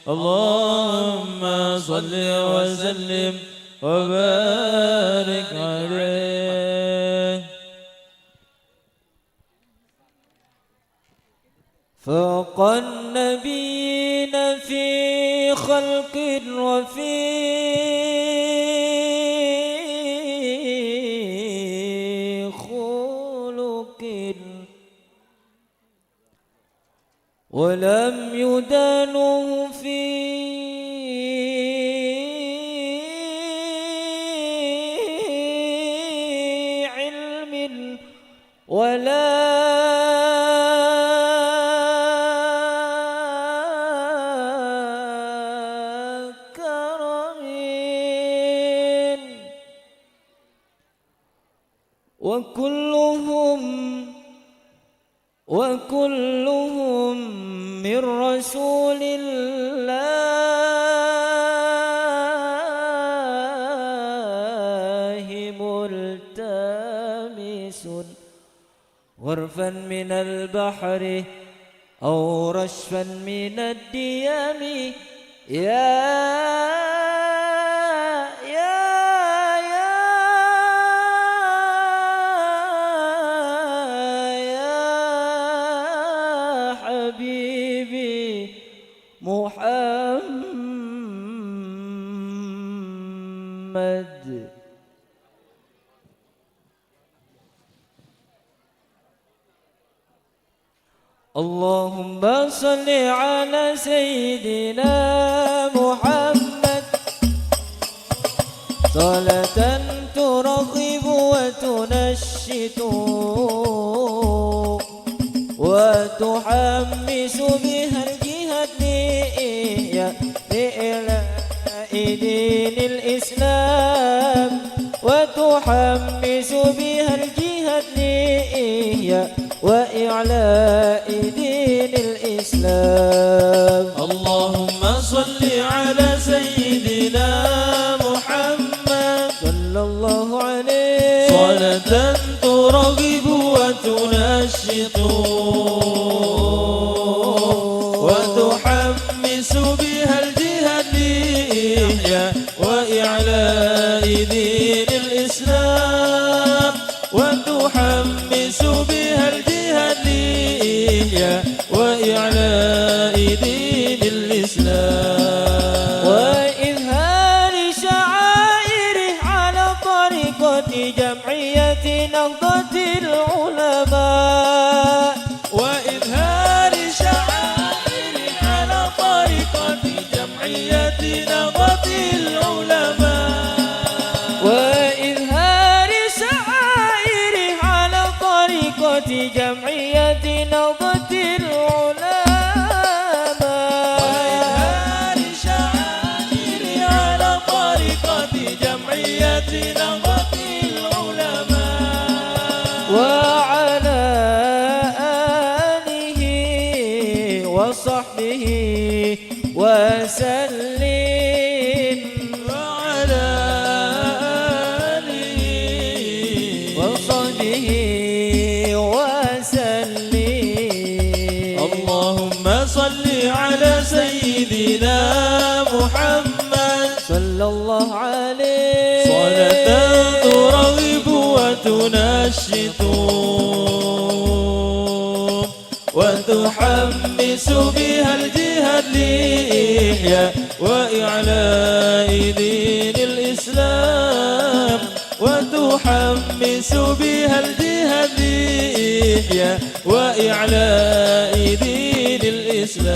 اللهم صل وسلم وبارك عليه. فوق النبيين في خلق وفي خلق ولم يدانوه في علم ولا وكلهم من رسول الله ملتمس غرفا من البحر أو رشفا من الديم محمد اللهم صل على سيدنا محمد صلاة ترغب وتنشط وتحمس بها الجهاد لإعلاء دين الإسلام وتحمس بها الجهاد وإعلاء دين الإسلام. اللهم صل على سيدنا محمد صلى الله عليه صلاة ترغب وتنشط وتحمس بها الجهاد لإحياء وإعلاء دين الإسلام وتحمس جمعية نهضة العلماء وإظهار شعائر على طريقة جمعية نهضة العلماء وإظهار شعائر على طريقة جمعية نهضة العلماء وإظهار شعائر على طريقة جمعية نهضة العلماء وعلى آله وصحبه وسلم وعلى آله وصحبه وسلم اللهم صل على سيدنا محمد صلى الله عليه صلاة ترغب وتنشط وتحمس بها الجهاد لإحياء وإعلاء دين الإسلام وتحمس بها الجهاد لإحياء وإعلاء دين الإسلام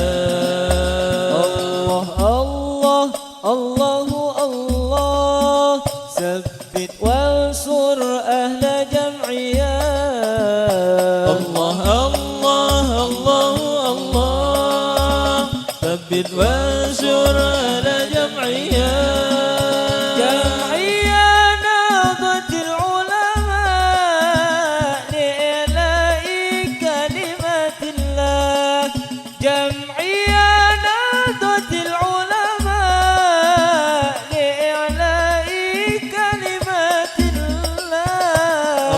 الله الله الله ثبت وانصر أهل جمعيات الله الله الله الله ثبت وانشر على جمعيات جمعية نهضة العلماء لإعلاء كلمة الله جمعية نهضة العلماء لإعلاء كلمة الله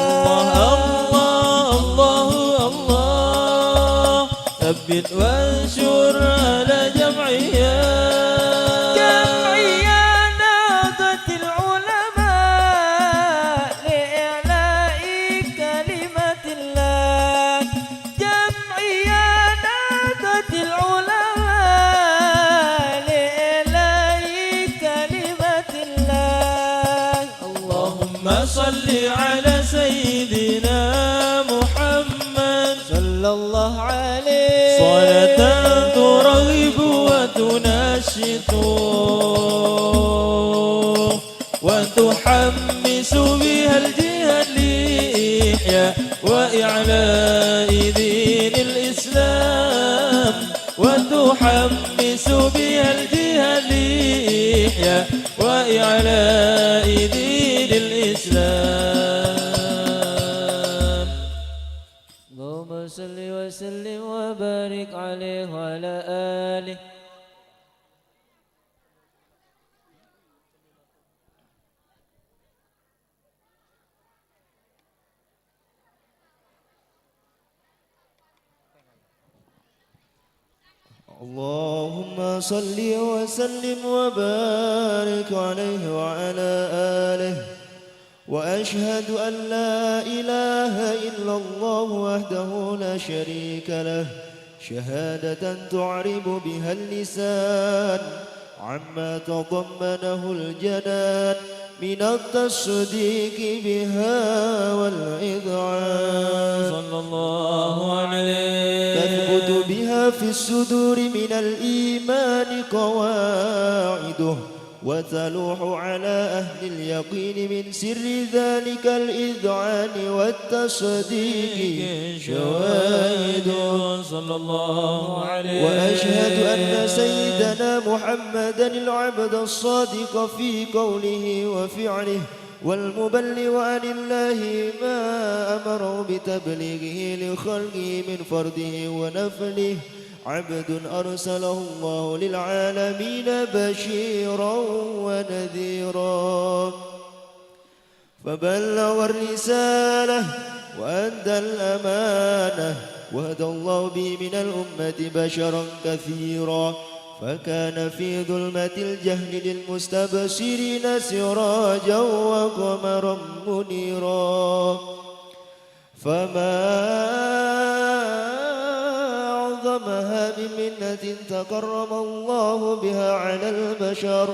الله الله ثبت وانشر على جمعيات جمعية نهضة العلماء لإعلاء كلمة الله جمعية نهضة العلماء لإعلاء كلمة الله اللهم صل على سيدنا محمد صلى الله عليه صلاة ترغب وتنشط وتحمس بها الجهاد لإحياء وإعلاء دين الإسلام وتحمس بها الجهاد لإحياء وإعلاء دين الإسلام اللهم صل وسلم وبارك عليه وعلى آله اللهم صل وسلم وبارك عليه وعلى آله وأشهد أن لا إله إلا الله وحده لا شريك له شهادة تعرب بها اللسان عما تضمنه الجنان من التصديق بها والإذعان صلى الله عليه تثبت بها في الصدور من الإيمان قواعده وتلوح على أهل اليقين من سر ذلك الإذعان والتصديق شواهده صلى الله عليه وأشهد أن سيدنا محمدا العبد الصادق في قوله وفعله والمبلغ عن الله ما أمره بتبليغه لخلقه من فرده ونفله عبد أرسله الله للعالمين بشيرا ونذيرا فبلغ الرسالة وأدى الأمانة وهدى الله به من الأمة بشرا كثيرا فكان في ظلمة الجهل للمستبشرين سراجا وقمرا منيرا فما أعظمها من منة تكرم الله بها على البشر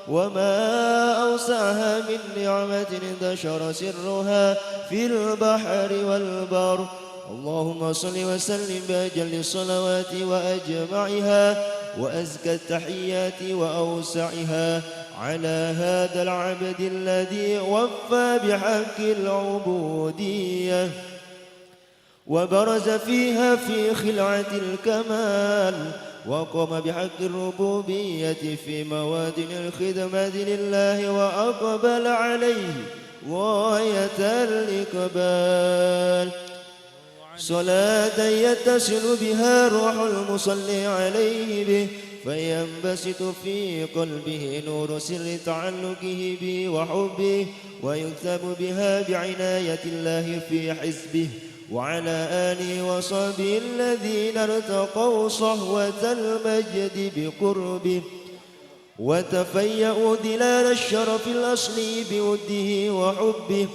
وما أوسعها من نعمة انتشر سرها في البحر والبر. اللهم صل وسلم بأجل الصلوات وأجمعها وأزكى التحيات وأوسعها على هذا العبد الذي وفى بحق العبودية وبرز فيها في خلعة الكمال وقام بحق الربوبية في موادن الخدمة لله وأقبل عليه غاية الإقبال. صلاة يتصل بها روح المصلي عليه به فينبسط في قلبه نور سر تعلقه به وحبه ويكتب بها بعناية الله في حزبه وعلى آله وصحبه الذين ارتقوا صهوة المجد بقربه وتفيأوا دلال الشرف الأصلي بوده وحبه.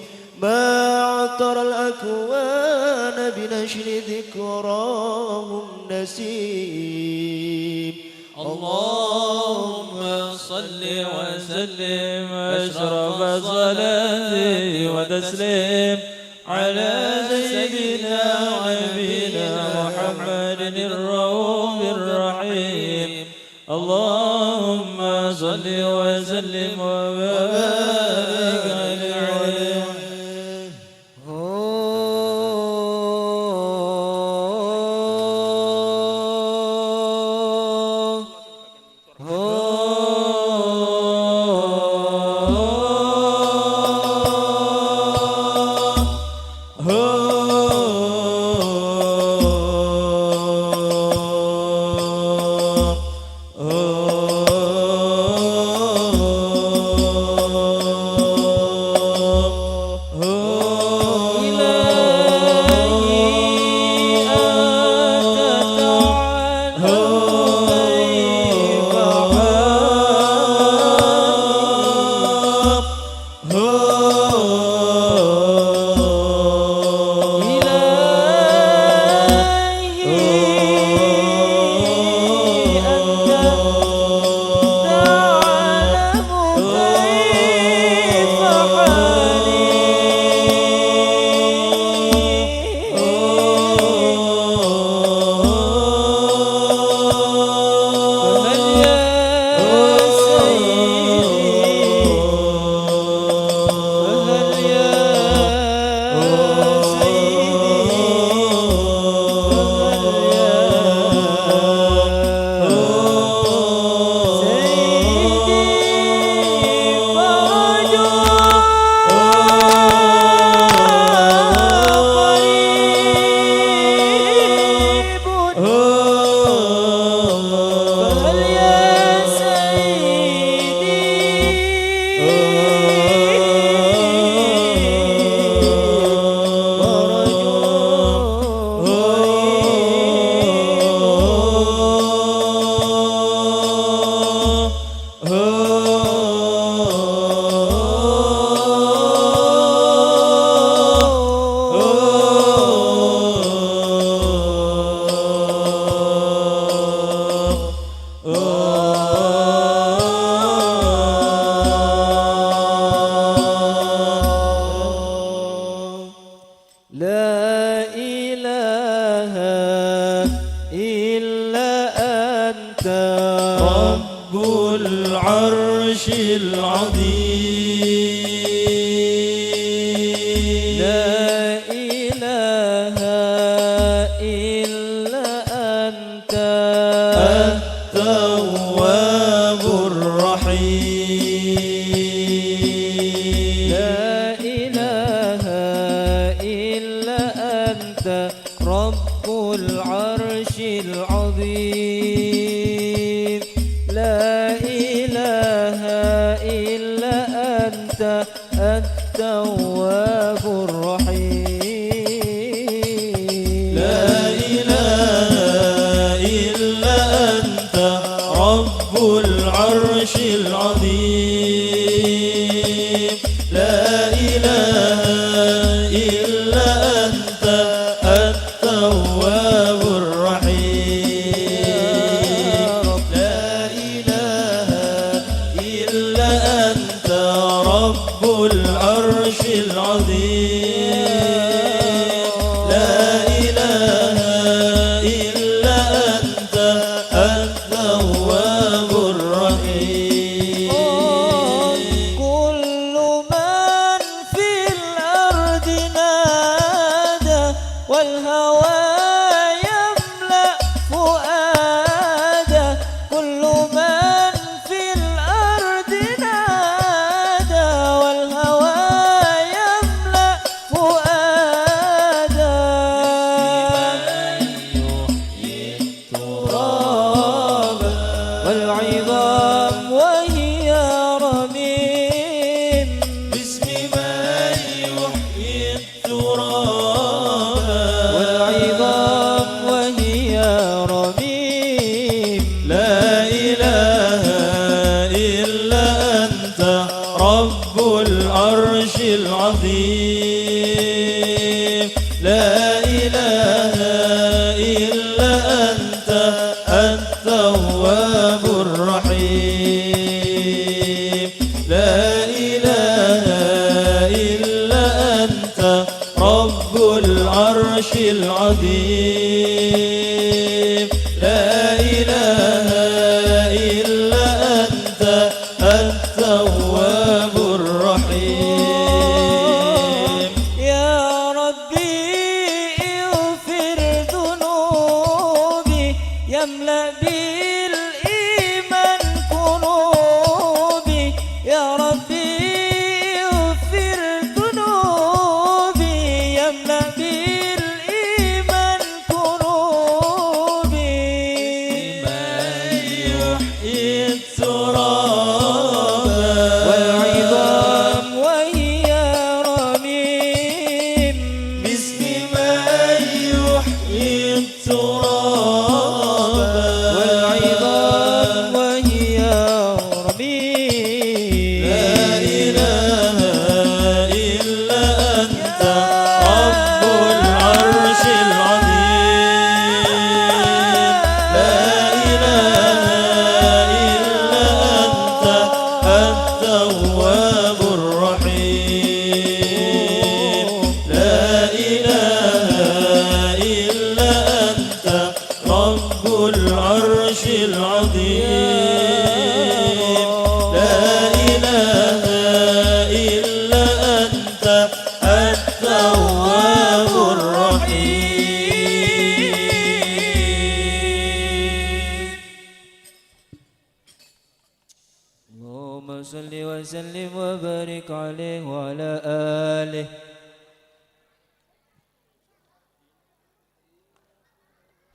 ما عطر الأكوان بنشر ذكراه النسيم. اللهم صل وسلم أشرف الصلاة وتسليم على سيدنا ونبينا محمد الرؤوف الرحيم. اللهم صل وسلم وبارك عليه. إلا العرش العظيم لا إله إلا أنت التواب الرحيم كل من في الأرض نادى والهوى يملأ فؤاده كل من في الأرض نادى والهوى يملأ فؤاده التراب والعظام وهي رميم باسم من يحيي التراب والعظام وهي رميم لا إله إلا أنت رب العرش العظيم لا إله إلا أنت التواب الرحيم لا إله إلا أنت رب العرش العظيم لا إله إلا أنت التواب الرحيم يا ربي اغفر ذنوبي يملأ بالإيمان قلوبي يا ربي اغفر ذنوبي يملأ بالإيمان قلوبي يحيي التراب والعظام وهي رميم باسم من يحيي التراب والعظام وهي رميم لا إله إلا أنت رب العرش العظيم لا إله إلا أنت التواب الرحيم لا إله إلا أنت رب العرش العظيم لا إله إلا أنت التواب الرحيم اللهم صل وسلم وبارك عليه وعلى آله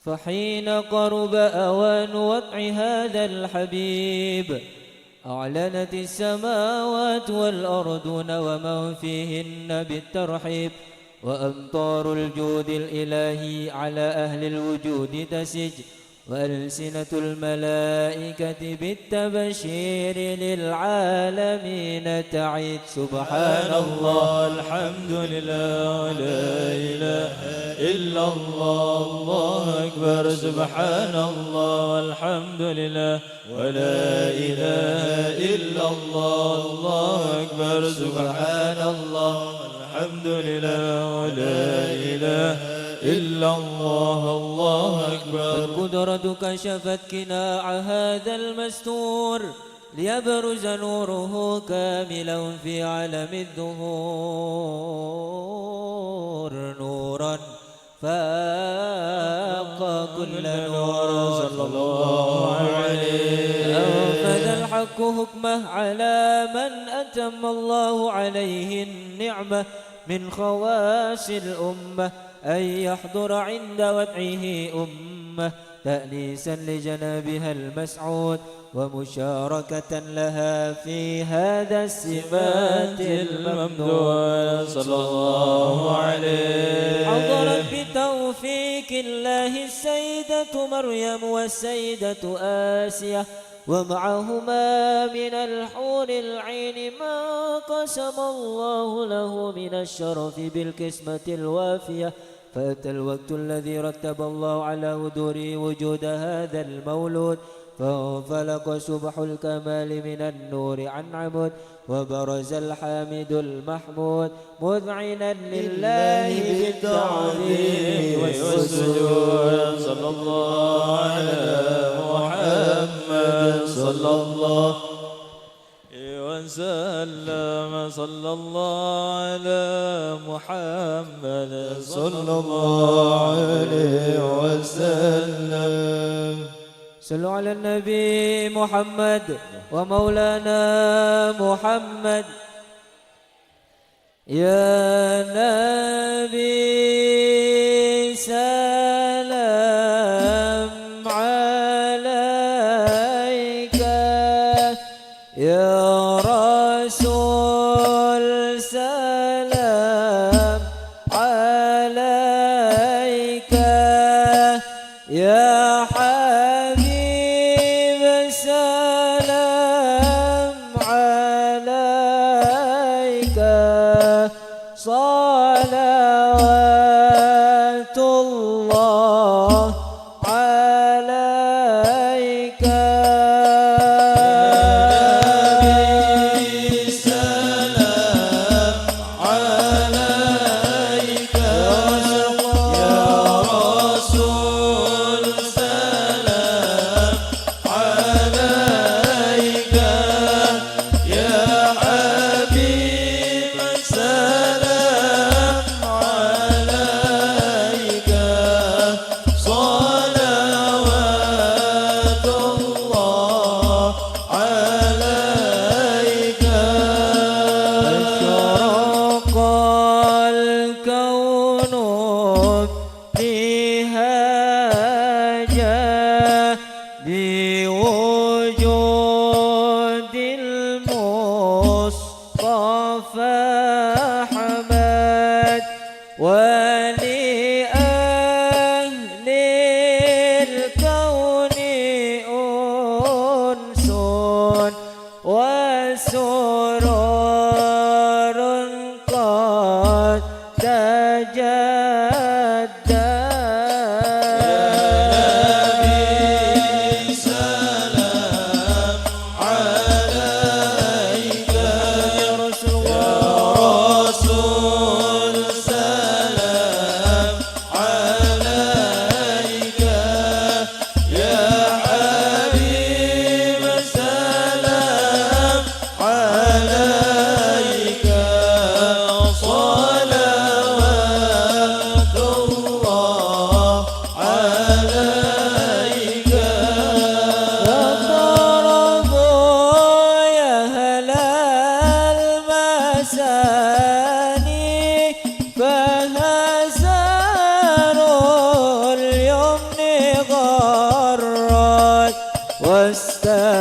فحين قرب أوان وضع هذا الحبيب أعلنت السماوات والأرضون ومن فيهن بالترحيب وأمطار الجود الإلهي على أهل الوجود تسج وألسنة الملائكة بالتبشير للعالمين تعيد سبحان الله الحمد لله لا إله إلا الله الله أكبر سبحان الله الحمد لله ولا إله إلا الله الله أكبر سبحان الله الحمد لله ولا إله إلا الله الله أكبر القدرة كشفت كناع هذا المستور ليبرز نوره كاملا في عالم الظهور نورا فاق كل نور صلى الله عليه أنفذ الحق حكمه على من أتم الله عليه النعمة من خواص الأمة أن يحضر عند وضعه أمة تأنيسا لجنابها المسعود ومشاركة لها في هذا السمات الممدوح صلى الله عليه حضرت بتوفيق الله السيدة مريم والسيدة آسية ومعهما من الحور العين ما قسم الله له من الشرف بالقسمة الوافية فأتى الوقت الذي رتب الله على حضور وجود هذا المولود فانفلق سبح الكمال من النور عن عمود وبرز الحامد المحمود مذعنا لله بالتعظيم والسجود. صلى الله على محمد صلى الله وسلم. صلى الله على محمد صلى الله عليه وسلم. صلوا على النبي محمد ومولانا محمد. يا نبي سلام عليك يا رسول سلام عليك يا حبيب سلام عليك صلوات الله عليك بوجود المصطفى حمد ولأهل الكون أنس وسرور قد تجدد.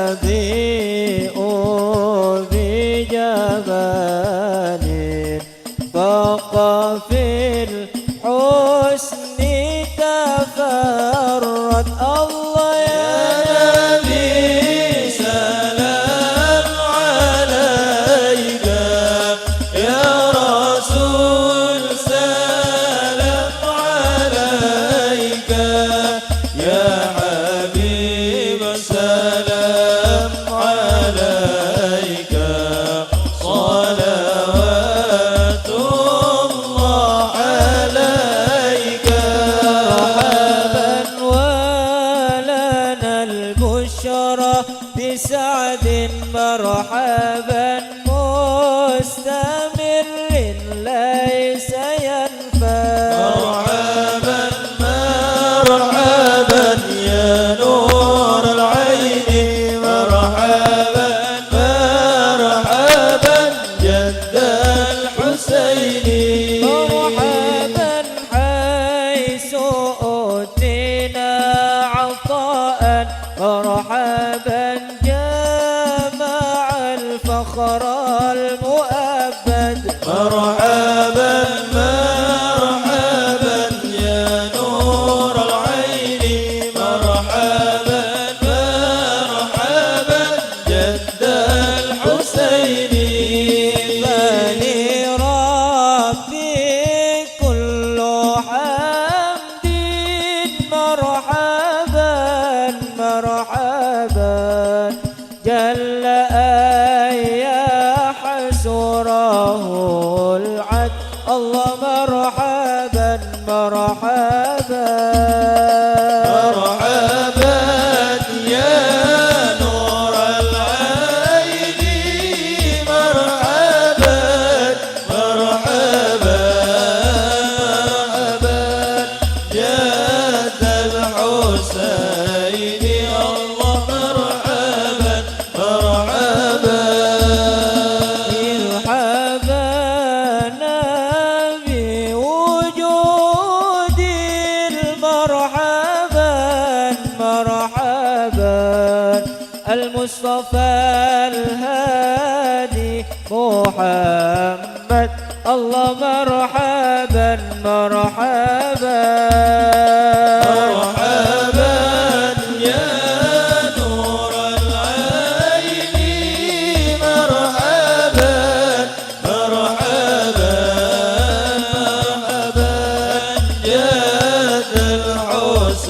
واستبيء بجمال فوق في الحسن تفرد. الله يا نبي سلام عليك يا رسول سلام عليك يا حبيب سلام عليك صلوات الله عليك. مرحبا ولنا البشرى بسعد مرحبا مستمر ليس ينفد. مرحبا مرحبا يا نور العين مرحبا مرحبا جد الحسين. مرحبا حيث أوتينا عطاء مرحبا جمع الفخر المؤبد. مرحبا مرحبا يا نور العين مرحبا مرحبا جد الحسين. فلرب الله مرحبا مرحبا مرحبا يا نور العين مرحبا مرحبا مرحبا جد الحسين الله مرحبا مرحبا المصطفى الهادي محمد الله مرحبا مرحبا مرحبا يا نور العين مرحبا مرحبا مرحبا جد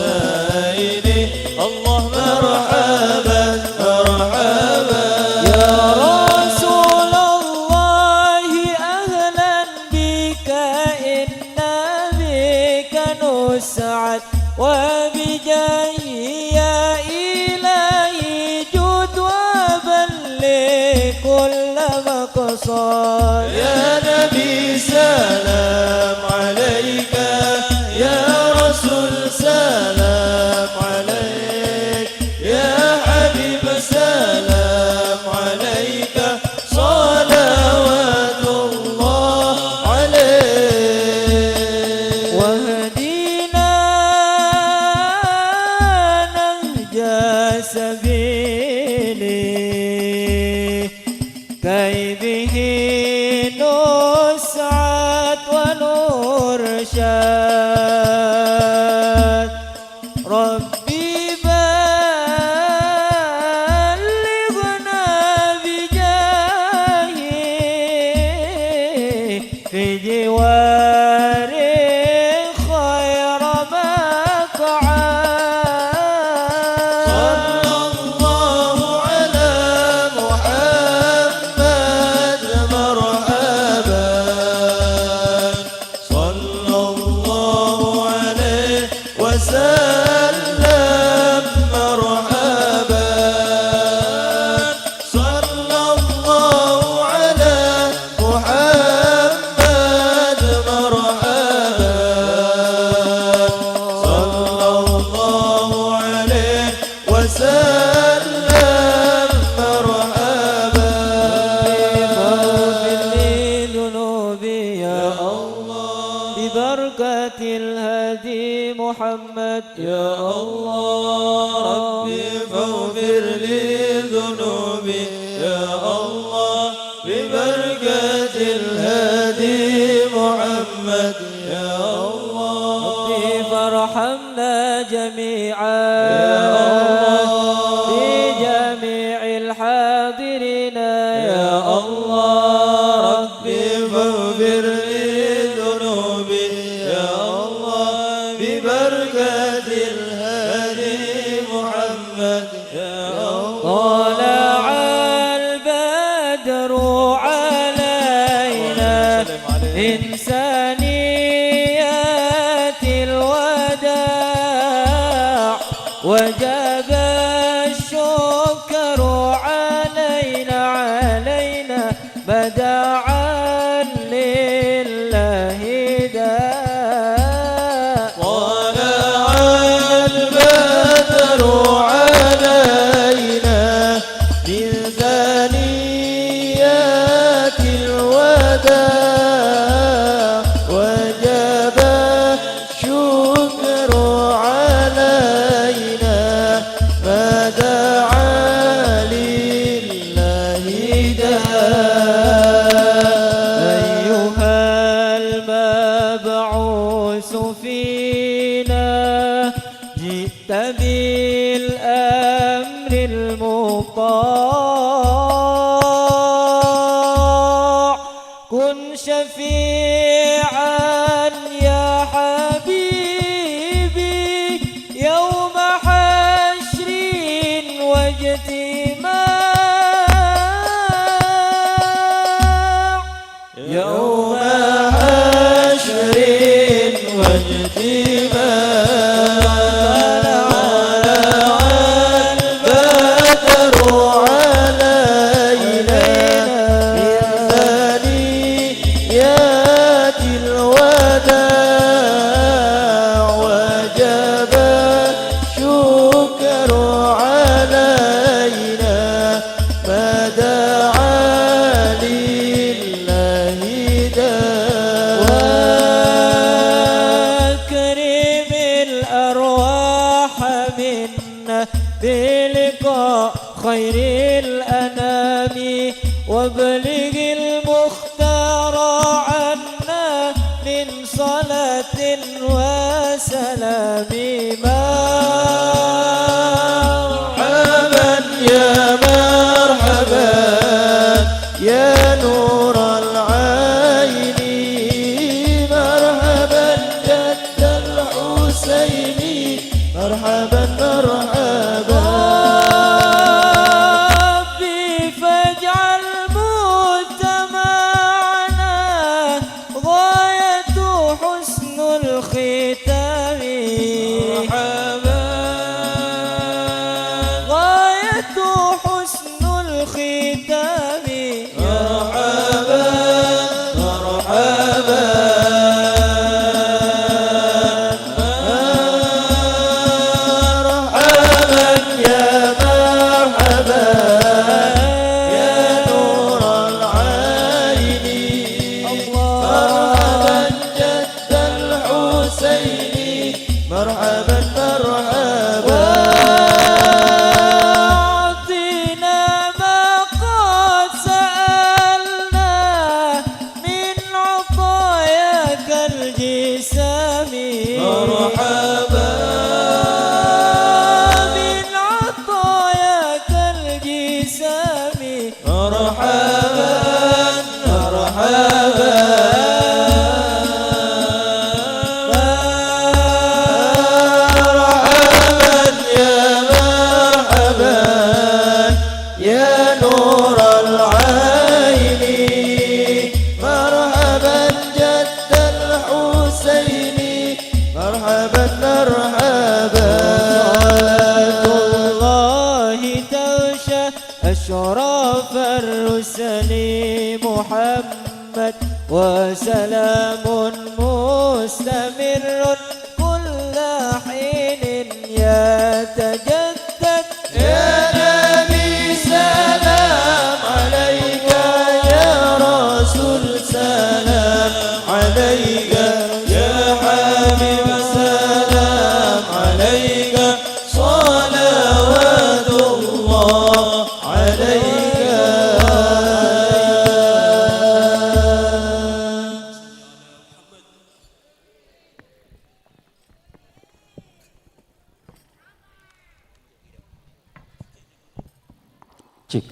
الحسين الله مرحبا مرحبا يا رسول الله أهلا بك إنا بك نسعد وبجاهه يا إلهي جد وبلغ كل مقصد يا نبي سلام عليك يا رسول سلام عليك يا حبيب سلام عليك صلوات الله عليك واهدنا نهج سبيلي كي به نسعد ونرشد ربي بلغنا بجاهه في جوار خير مقعد صلى الله على محمد مرحبا صلى الله عليه وسلم مرحبا صلى الله على محمد مرحبا صلى الله عليه وسلم مرحبا اغفر لي ذنوبي يا الله ببركة الهادي محمد يا الله ربي فاغفر لي ذنوبي يا الله ببركة الهادي محمد يا الله ربي فارحمنا جميعا يا الله بجميع الحاضرين يا الله ربي فاغفر لي ذنوبي يا الله ببركة الهادي محمد يا الله طلع البدر علينا من ثنيات الوداع وجب الشكر علينا بدعا لله داع طلع البدر علينا من ثنيات الوداع وجب الشكر علينا ما دعا لله داع أيها المبعوث فينا جئت بالأمر المطاع كن شفيعا يا حبيبي يوم حشر واجتماع يوم خير الأنام وابلغ المختار عنا من صلاة وسلام مرحبا يا مرحبا يا نور العين مرحبا جد الحسين مرحبا مرحبا ربي فاجعل مجتمعنا غاية حسن الختام غاية حسن الختام مرحبا مرحبا مرحبا يا مرحبا يا نور العين مرحبا جد الحسين مرحبا مرحبا أعطنا ما قد سألنا من عطاياك الجسام مرحبا من عطاياك الجسام مرحبا مرحبا مرحبا يا مرحبا يا نور العين مرحبا جد الحسين مرحبا مرحبا الله تغشى أشرف الرسل محمد وسلام مستمر كل حين يتجدد يا نبي سلام عليك يا رسول سلام عليك يا حبيب سلام عليك صلوات الله عليك Cik.